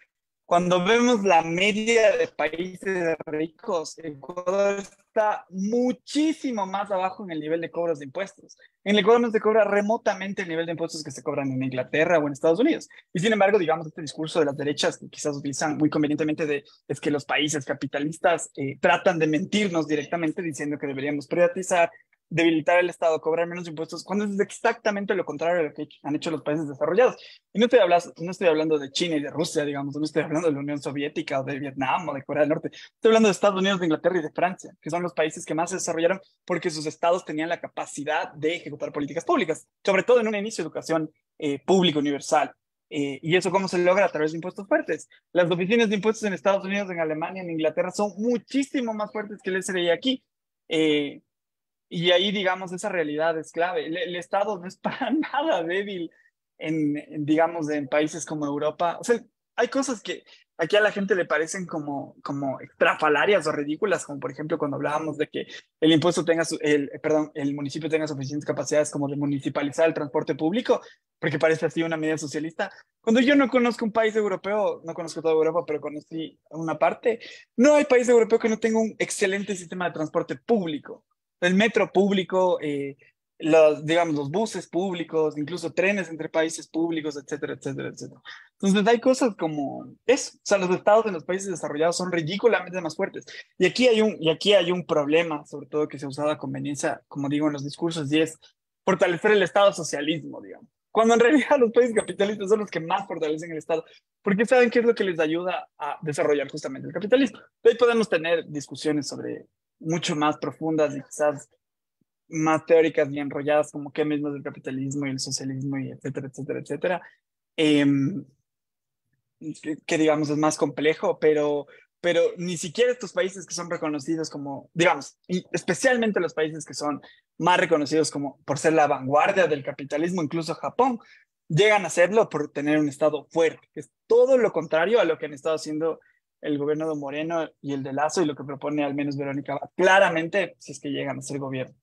Cuando vemos la media de países ricos, Ecuador está muchísimo más abajo en el nivel de cobros de impuestos. En el Ecuador no se cobra remotamente el nivel de impuestos que se cobran en Inglaterra o en Estados Unidos. Y sin embargo, digamos, este discurso de las derechas que quizás utilizan muy convenientemente es que los países capitalistas tratan de mentirnos directamente diciendo que deberíamos privatizar, debilitar el Estado, cobrar menos impuestos, cuando es exactamente lo contrario de lo que han hecho los países desarrollados. Y no estoy hablando de China y de Rusia, digamos, no estoy hablando de la Unión Soviética o de Vietnam o de Corea del Norte. Estoy hablando de Estados Unidos, de Inglaterra y de Francia, que son los países que más se desarrollaron porque sus estados tenían la capacidad de ejecutar políticas públicas, sobre todo en un inicio de educación pública universal. ¿Y eso cómo se logra? A través de impuestos fuertes. Las oficinas de impuestos en Estados Unidos, en Alemania, en Inglaterra son muchísimo más fuertes que el SRI aquí. Y ahí, digamos, esa realidad es clave. El Estado no es para nada débil digamos, en países como Europa. O sea, hay cosas que aquí a la gente le parecen como estrafalarias o ridículas, como por ejemplo cuando hablábamos de que el impuesto tenga perdón, el municipio tenga suficientes capacidades como de municipalizar el transporte público, porque parece así una medida socialista. Cuando yo no conozco un país europeo, no conozco toda Europa, pero conocí una parte, no hay país europeo que no tenga un excelente sistema de transporte público. El metro público, digamos, los buses públicos, incluso trenes entre países públicos, etcétera, etcétera, etcétera. Entonces hay cosas como eso. O sea, los estados de los países desarrollados son ridículamente más fuertes. Y aquí hay un problema, sobre todo que se ha usado a conveniencia, como digo, en los discursos, y es fortalecer el estado socialismo, digamos. Cuando en realidad los países capitalistas son los que más fortalecen el Estado, porque saben qué es lo que les ayuda a desarrollar justamente el capitalismo. De ahí podemos tener discusiones sobre mucho más profundas y quizás más teóricas y enrolladas, como qué mismo es el capitalismo y el socialismo y etcétera, etcétera, etcétera, eh, que digamos es más complejo, pero ni siquiera estos países que son reconocidos como, digamos, y especialmente los países que son más reconocidos como por ser la vanguardia del capitalismo, incluso Japón, llegan a serlo por tener un Estado fuerte, que es todo lo contrario a lo que han estado haciendo el gobierno de Moreno y el de Lazo y lo que propone al menos Verónica Abad, claramente si es que llegan a ser gobierno.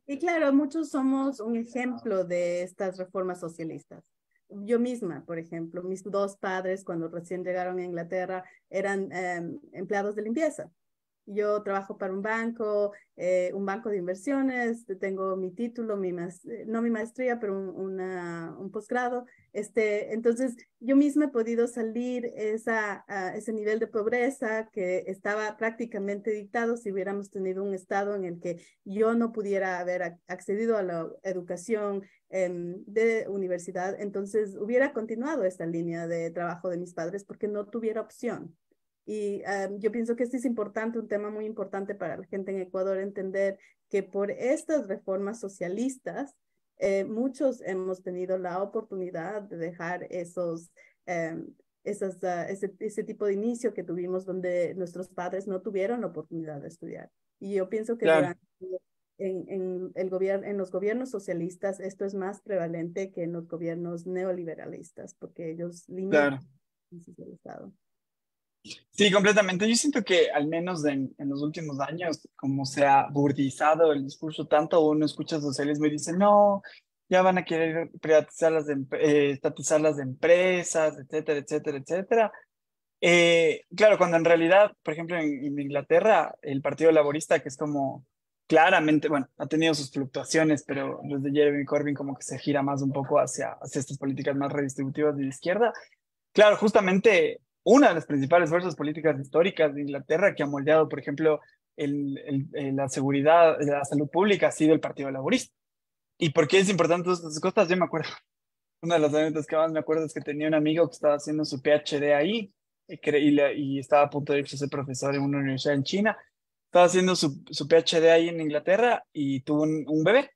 Y claro, muchos somos un ejemplo de estas reformas socialistas. Yo misma, por ejemplo, mis dos padres cuando recién llegaron a Inglaterra eran empleados de limpieza. Yo trabajo para un banco de inversiones, tengo mi título, no mi maestría, pero un posgrado. Entonces, yo misma he podido salir ese nivel de pobreza que estaba prácticamente dictado si hubiéramos tenido un estado en el que yo no pudiera haber accedido a la educación de universidad. Entonces, hubiera continuado esta línea de trabajo de mis padres porque no tuviera opción. Y yo pienso que este es importante, un tema muy importante para la gente en Ecuador, entender que por estas reformas socialistas, muchos hemos tenido la oportunidad de dejar ese tipo de inicio que tuvimos donde nuestros padres no tuvieron la oportunidad de estudiar. Y yo pienso que Claro, en los gobiernos socialistas esto es más prevalente que en los gobiernos neoliberalistas, porque ellos limitan claro. el Estado. Sí, completamente. Yo siento que al menos en los últimos años, como se ha burdizado el discurso tanto, uno escucha socialismo y dice, no, ya van a querer privatizar estatizar las empresas, etcétera, etcétera, etcétera. Claro, cuando en realidad, por ejemplo, en Inglaterra, el Partido Laborista, que es como claramente, bueno, ha tenido sus fluctuaciones, pero desde Jeremy Corbyn como que se gira más un poco hacia estas políticas más redistributivas de la izquierda. Claro, justamente una de las principales fuerzas políticas históricas de Inglaterra que ha moldeado, por ejemplo, la seguridad, la salud pública ha sido el Partido Laborista. ¿Y por qué es importante todas estas cosas? Yo me acuerdo, una de las anécdotas que más me acuerdo es que tenía un amigo que estaba haciendo su PhD ahí y estaba a punto de irse a ser profesor en una universidad en China. Estaba haciendo su PhD ahí en Inglaterra y tuvo un bebé.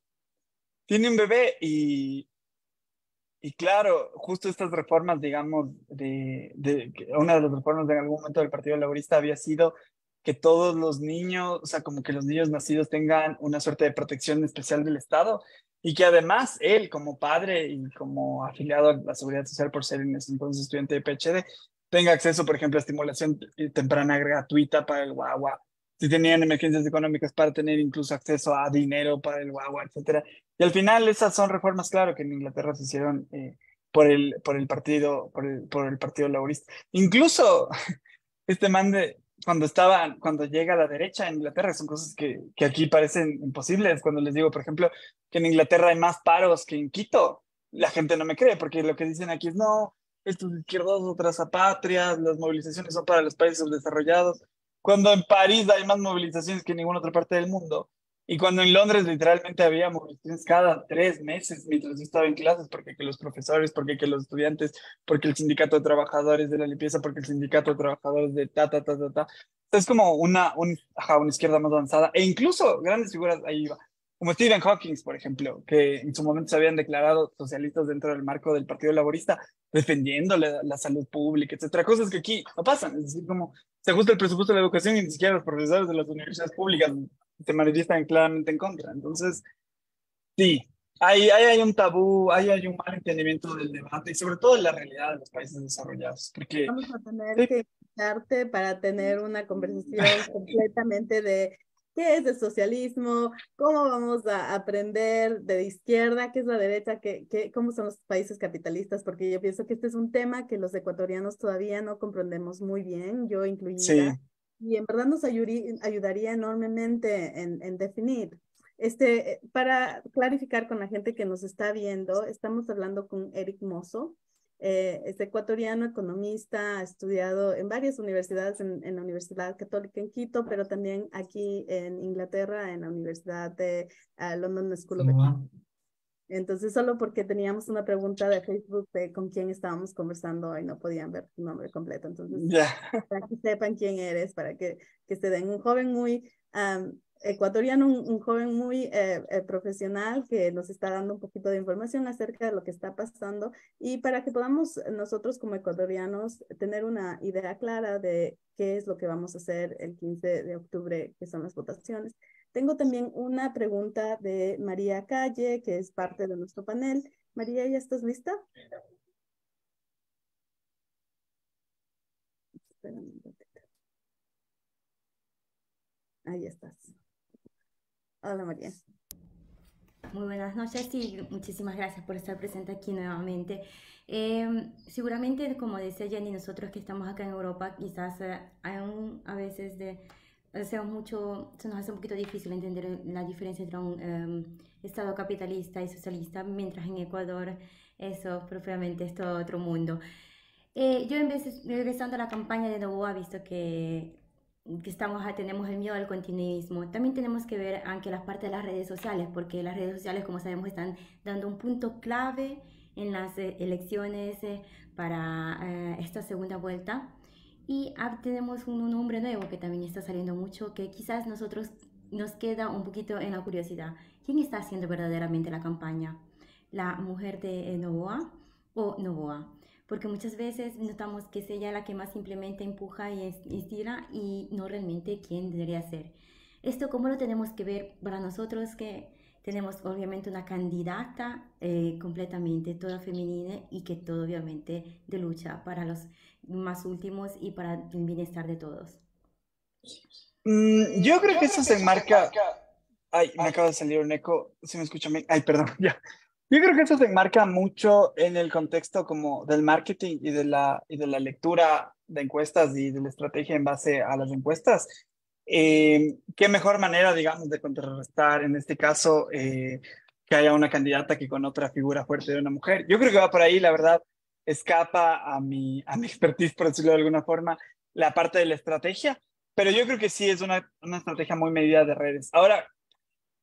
Tiene un bebé y claro, justo estas reformas, digamos, una de las reformas de en algún momento del Partido Laborista había sido que todos los niños, o sea, como que los niños nacidos tengan una suerte de protección especial del Estado y que además él, como padre y como afiliado a la Seguridad Social por ser en ese entonces estudiante de PhD, tenga acceso, por ejemplo, a estimulación temprana gratuita para el guagua si tenían emergencias económicas para tener incluso acceso a dinero para el guagua, etcétera. Y al final esas son reformas, claro, que en Inglaterra se hicieron por el partido laborista. Incluso este man de, cuando llega a la derecha en Inglaterra, son cosas que aquí parecen imposibles. Cuando les digo, por ejemplo, que en Inglaterra hay más paros que en Quito, la gente no me cree, porque lo que dicen aquí es, no, estos izquierdosos trazapatrias, las movilizaciones son para los países subdesarrollados, cuando en París hay más movilizaciones que en ninguna otra parte del mundo. Y cuando en Londres literalmente había movilizaciones cada 3 meses mientras yo estaba en clases, porque que los profesores, porque que los estudiantes, porque el sindicato de trabajadores de la limpieza, porque el sindicato de trabajadores de ta, ta, ta, ta, ta. Es como una izquierda más avanzada, e incluso grandes figuras ahí va, como Stephen Hawking, por ejemplo, que en su momento se habían declarado socialistas dentro del marco del Partido Laborista, defendiendo la salud pública, etcétera, cosas que aquí no pasan. Es decir, como se ajusta el presupuesto de la educación y ni siquiera los profesores de las universidades públicas se manifiestan claramente en contra. Entonces, sí, hay un tabú, hay un mal entendimiento del debate y sobre todo de la realidad de los países desarrollados, porque Vamos a tener sí, que invitarte para tener una conversación completamente de qué es el socialismo, cómo vamos a aprender de izquierda, qué es la derecha, cómo son los países capitalistas, porque yo pienso que este es un tema que los ecuatorianos todavía no comprendemos muy bien, yo incluida, sí, y en verdad nos ayudaría enormemente en definir. Para clarificar con la gente que nos está viendo, estamos hablando con Eric Mozo. Es ecuatoriano, economista, ha estudiado en varias universidades, en la Universidad Católica en Quito, pero también aquí en Inglaterra, en la Universidad de London School of Economics. Entonces, solo porque teníamos una pregunta de Facebook de con quién estábamos conversando y no podían ver tu nombre completo. Entonces, ya. para que sepan quién eres, que se den un joven muy ecuatoriano, un joven muy profesional que nos está dando un poquito de información acerca de lo que está pasando y para que podamos nosotros como ecuatorianos tener una idea clara de qué es lo que vamos a hacer el 15 de octubre, que son las votaciones. Tengo también una pregunta de María Calle, que es parte de nuestro panel. María, ¿ya estás lista? Espera un ratito. Ahí estás. Hola, María. Muy buenas noches y muchísimas gracias por estar presente aquí nuevamente. Seguramente, como decía Jenny, nosotros que estamos acá en Europa, quizás aún a veces se nos hace un poquito difícil entender la diferencia entre un Estado capitalista y socialista, mientras en Ecuador eso propiamente es todo otro mundo. Yo en vez regresando a la campaña de Novoa, visto que tenemos el miedo al continuismo. También tenemos que ver aunque las partes de las redes sociales, porque las redes sociales, como sabemos, están dando un punto clave en las elecciones para esta segunda vuelta. Y tenemos un nombre nuevo que también está saliendo mucho, que quizás nosotros nos queda un poquito en la curiosidad. ¿Quién está haciendo verdaderamente la campaña? ¿La mujer de Novoa o Novoa? Porque muchas veces notamos que es ella la que más simplemente empuja y estira y no realmente quién debería ser. Esto cómo lo tenemos que ver para nosotros que tenemos obviamente una candidata completamente toda femenina y que todo obviamente de lucha para los más últimos y para el bienestar de todos. Yo creo que eso se enmarca. Ay, me acaba de salir un eco. ¿Se me escucha bien? Ay, perdón, ya. Yo creo que eso se enmarca mucho en el contexto como del marketing y de la lectura de encuestas y de la estrategia en base a las encuestas. Qué mejor manera, digamos, de contrarrestar en este caso que haya una candidata que con otra figura fuerte de una mujer. Yo creo que va por ahí, la verdad, escapa a mi expertise, por decirlo de alguna forma, la parte de la estrategia, pero yo creo que sí es una estrategia muy medida de redes. Ahora,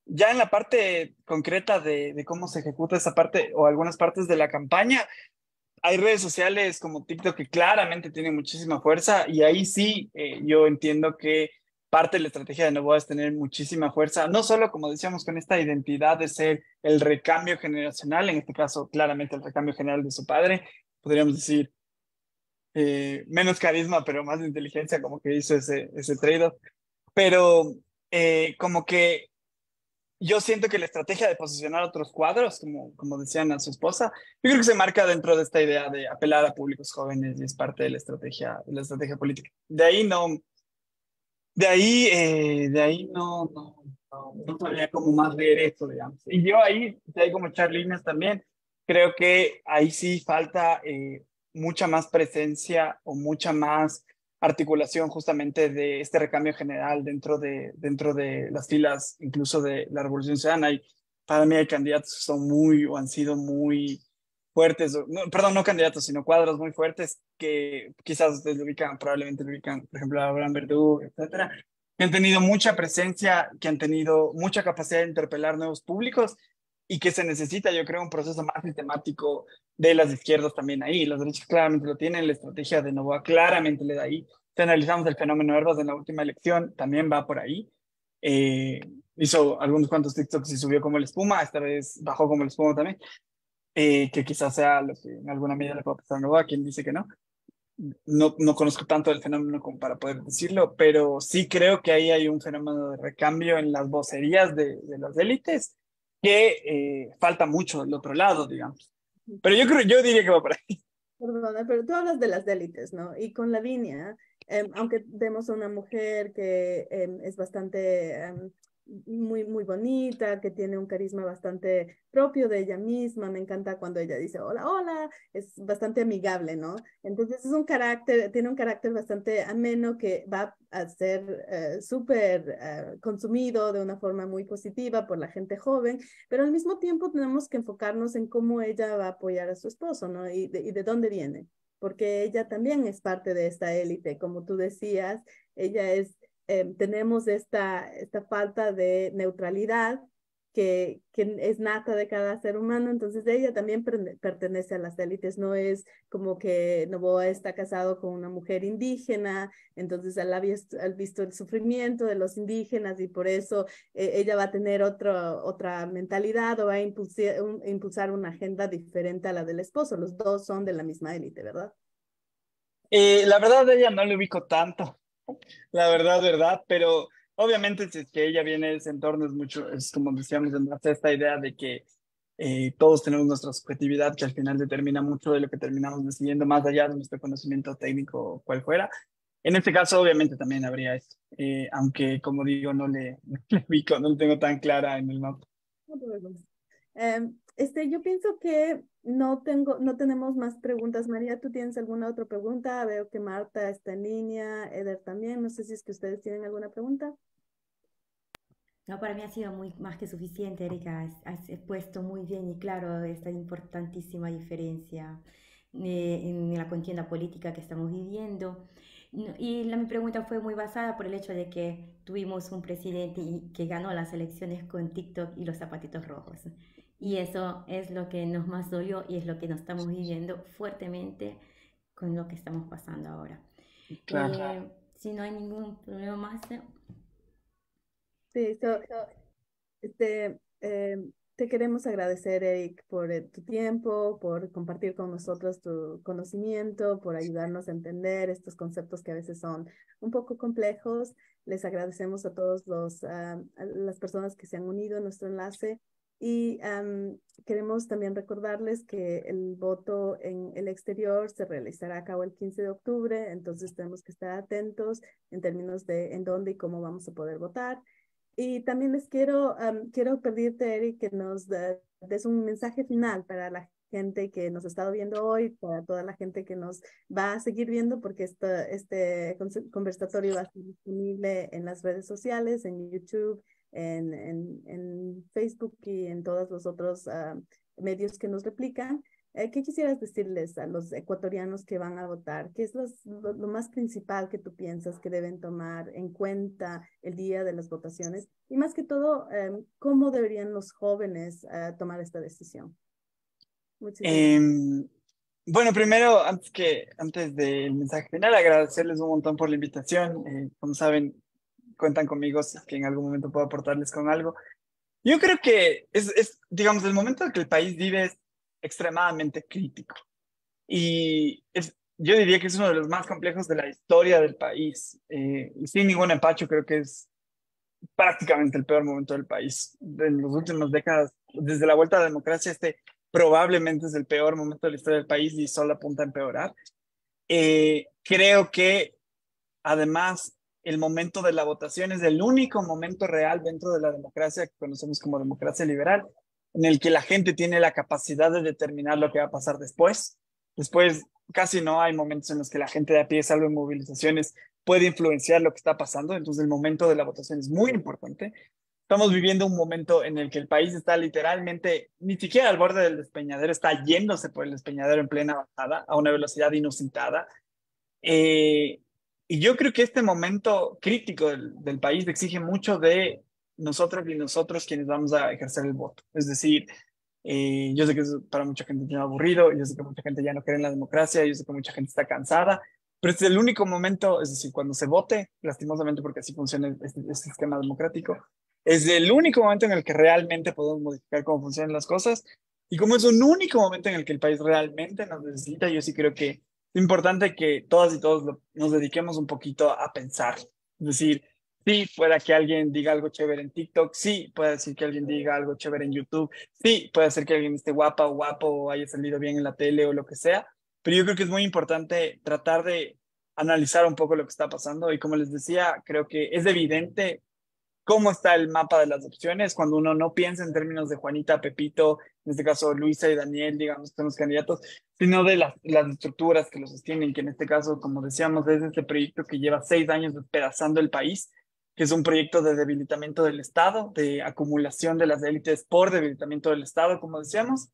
ya en la parte concreta de cómo se ejecuta esa parte o algunas partes de la campaña, hay redes sociales como TikTok que claramente tienen muchísima fuerza y ahí sí yo entiendo que parte de la estrategia de Novoa es tener muchísima fuerza, no solo como decíamos con esta identidad de ser el recambio generacional, en este caso claramente el recambio general de su padre, podríamos decir menos carisma pero más inteligencia como que hizo ese trade-off, pero como que yo siento que la estrategia de posicionar otros cuadros, como decían a su esposa, yo creo que se marca dentro de esta idea de apelar a públicos jóvenes y es parte de la estrategia política. De ahí no, De ahí no sabría cómo más ver eso, digamos. Y yo ahí, de ahí como echar líneas también, creo que ahí sí falta mucha más presencia o mucha más articulación justamente de este recambio general dentro de las filas, incluso de la Revolución Ciudadana. Y para mí hay candidatos que son muy o han sido muy fuertes, perdón, no candidatos, sino cuadros muy fuertes que quizás ustedes lo ubican, probablemente lo ubican, por ejemplo, a Abraham Verdú, etcétera, que han tenido mucha presencia, que han tenido mucha capacidad de interpelar nuevos públicos y que se necesita, yo creo, un proceso más sistemático de las izquierdas también ahí. Las derechas claramente lo tienen, la estrategia de Novoa claramente le da ahí. Si analizamos el fenómeno Herbas en la última elección, también va por ahí. Eh, Hizo algunos cuantos TikToks y subió como la espuma, esta vez bajó como la espuma también, que quizás sea lo que en alguna medida le pueda pasar a Novoa, quien dice que no. No conozco tanto del fenómeno como para poder decirlo, pero sí creo que ahí hay un fenómeno de recambio en las vocerías de las élites que falta mucho del otro lado, digamos. Pero yo diría que va por ahí. Perdona, pero tú hablas de las élites, ¿no? Y con Lavinia, aunque vemos a una mujer que es bastante muy bonita, que tiene un carisma bastante propio de ella misma, me encanta cuando ella dice hola, hola, es bastante amigable, ¿no? Entonces es un carácter, tiene un carácter bastante ameno que va a ser súper consumido de una forma muy positiva por la gente joven, pero al mismo tiempo tenemos que enfocarnos en cómo ella va a apoyar a su esposo, ¿no? Y de dónde viene, porque ella también es parte de esta élite, como tú decías, ella es, tenemos esta falta de neutralidad que es nata de cada ser humano, entonces ella también pertenece a las élites, no es como que Novoa está casado con una mujer indígena, entonces él ha visto el sufrimiento de los indígenas y por eso ella va a tener otra mentalidad o va a impulsar una agenda diferente a la del esposo. Los dos son de la misma élite, ¿verdad? La verdad, de ella no le ubico tanto, la verdad, pero obviamente si es que ella viene de ese entorno es mucho, es como decíamos, en base a esta idea de que todos tenemos nuestra subjetividad que al final determina mucho de lo que terminamos decidiendo, más allá de nuestro conocimiento técnico, cual fuera. En este caso, obviamente, también habría esto, aunque, como digo, no le ubico, no lo tengo tan clara en el mapa. No te preocupes. Yo pienso que no tenemos más preguntas. María, ¿tú tienes alguna otra pregunta? Veo que Marta está en línea, Eder también. No sé si es que ustedes tienen alguna pregunta. No, para mí ha sido muy más que suficiente, Erika. Has expuesto muy bien y claro esta importantísima diferencia en la contienda política que estamos viviendo. Mi pregunta fue muy basada por el hecho de que tuvimos un presidente que ganó las elecciones con TikTok y los zapatitos rojos. Y eso es lo que nos más dolió y es lo que nos estamos viviendo fuertemente con lo que estamos pasando ahora. Claro. Si no hay ningún problema más, Sí, Este, eh, te queremos agradecer, Eric, por tu tiempo, por compartir con nosotros tu conocimiento, por ayudarnos a entender estos conceptos que a veces son un poco complejos. Les agradecemos a todos a las personas que se han unido a nuestro enlace y queremos también recordarles que el voto en el exterior se realizará a cabo el 15 de octubre, entonces tenemos que estar atentos en términos de en dónde y cómo vamos a poder votar. Y también quiero pedirte, Eric, que des un mensaje final para la gente que nos ha estado viendo hoy, para toda la gente que nos va a seguir viendo, porque este conversatorio va a estar disponible en las redes sociales, en YouTube, en Facebook y en todos los otros medios que nos replican. ¿Qué quisieras decirles a los ecuatorianos que van a votar? ¿Qué es lo más principal que tú piensas que deben tomar en cuenta el día de las votaciones? Y más que todo, ¿cómo deberían los jóvenes tomar esta decisión? Muchísimas gracias. Bueno, primero, antes del mensaje final, agradecerles un montón por la invitación. Como saben, cuentan conmigo si es que en algún momento puedo aportarles con algo. Yo creo que digamos, el momento en que el país vive es extremadamente crítico. Yo diría que es uno de los más complejos de la historia del país. Y sin ningún empacho, creo que es prácticamente el peor momento del país. En las últimas décadas, desde la vuelta a la democracia, este probablemente es el peor momento de la historia del país y solo apunta a empeorar. Creo que además el momento de la votación es el único momento real dentro de la democracia que conocemos como democracia liberal, en el que la gente tiene la capacidad de determinar lo que va a pasar después. Después casi no hay momentos en los que la gente de a pie, salvo en movilizaciones, puede influenciar lo que está pasando. Entonces el momento de la votación es muy importante. Estamos viviendo un momento en el que el país está literalmente, ni siquiera al borde del despeñadero, está yéndose por el despeñadero en plena bajada a una velocidad inusitada. Eh, y yo creo que este momento crítico del país exige mucho de nosotros y nosotros quienes vamos a ejercer el voto. Es decir, yo sé que es para mucha gente es aburrido, yo sé que mucha gente ya no cree en la democracia, yo sé que mucha gente está cansada, pero este es el único momento, es decir, cuando se vote, lastimosamente porque así funciona este sistema democrático, es el único momento en el que realmente podemos modificar cómo funcionan las cosas. Y como es un único momento en el que el país realmente nos necesita, yo sí creo que es importante que todas y todos nos dediquemos un poquito a pensar. Es decir, sí, pueda que alguien diga algo chévere en TikTok, sí, puede decir que alguien diga algo chévere en YouTube, sí, puede ser que alguien esté guapa o guapo o haya salido bien en la tele o lo que sea, pero yo creo que es muy importante tratar de analizar un poco lo que está pasando y como les decía, creo que es evidente cómo está el mapa de las opciones cuando uno no piensa en términos de Juanita, Pepito, en este caso Luisa y Daniel, digamos, que son los candidatos, sino de las estructuras que los sostienen, que en este caso, como decíamos, es este proyecto que lleva 6 años despedazando el país, que es un proyecto de debilitamiento del Estado, de acumulación de las élites por debilitamiento del Estado, como decíamos,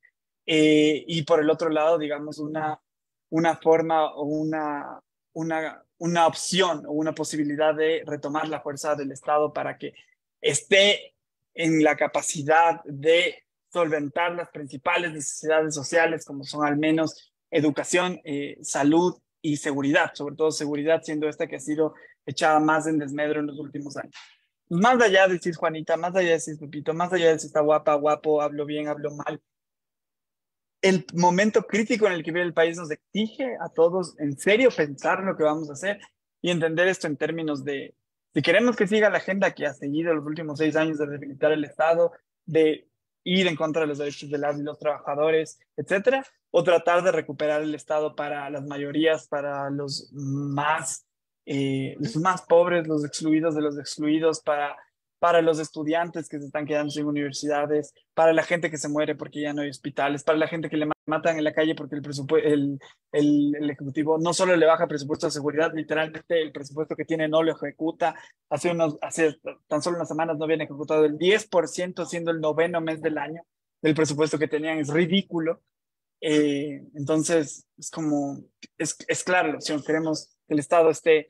y por el otro lado, digamos, una forma o una opción o una posibilidad de retomar la fuerza del Estado para que esté en la capacidad de solventar las principales necesidades sociales, como son al menos educación, salud y seguridad, sobre todo seguridad, siendo esta que ha sido echada más en desmedro en los últimos años. Más allá de si es Juanita, más allá de si es Pepito, más allá de si está guapa, guapo, hablo bien, hablo mal, el momento crítico en el que vive el país nos exige a todos en serio pensar en lo que vamos a hacer y entender esto en términos de si queremos que siga la agenda que ha seguido los últimos 6 años de debilitar el Estado, de ir en contra de los derechos de las y los trabajadores, etcétera, o tratar de recuperar el Estado para las mayorías, para los más pobres, los excluidos de los excluidos, para los estudiantes que se están quedando sin universidades, para la gente que se muere porque ya no hay hospitales, para la gente que le matan en la calle porque el Ejecutivo no solo le baja presupuesto de seguridad, literalmente el presupuesto que tiene no lo ejecuta. Hace tan solo unas semanas no habían ejecutado el 10%, siendo el noveno mes del año del presupuesto que tenían. Es ridículo. Entonces, es clara la opción. Queremos que el Estado esté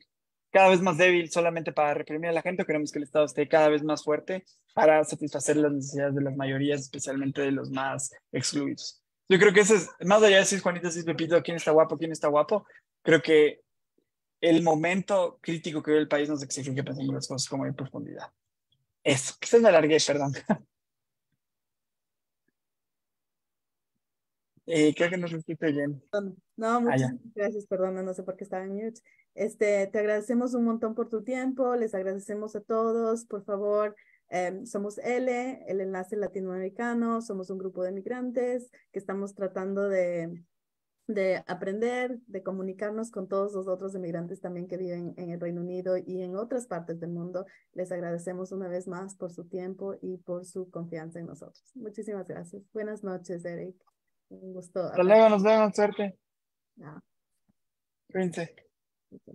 cada vez más débil solamente para reprimir a la gente, queremos que el Estado esté cada vez más fuerte para satisfacer las necesidades de las mayorías, especialmente de los más excluidos. Yo creo que ese es, más allá de si es Juanita, si es Pepito, quién está guapo, creo que el momento crítico que vive el país nos exige que pensemos las cosas como en profundidad. Eso, quizás me alargué, perdón. Creo que no se escucha bien. No, Ya. muchas gracias, perdona, no sé por qué estaba en mute. Te agradecemos un montón por tu tiempo, les agradecemos a todos, por favor, somos L, el enlace latinoamericano, somos un grupo de migrantes que estamos tratando de aprender, de comunicarnos con todos los otros emigrantes también que viven en el Reino Unido y en otras partes del mundo. Les agradecemos una vez más por su tiempo y por su confianza en nosotros. Muchísimas gracias. Buenas noches, Eric. Un gusto Hasta hablar. luego, nos vemos, suerte. Ah, Cuídense. ok.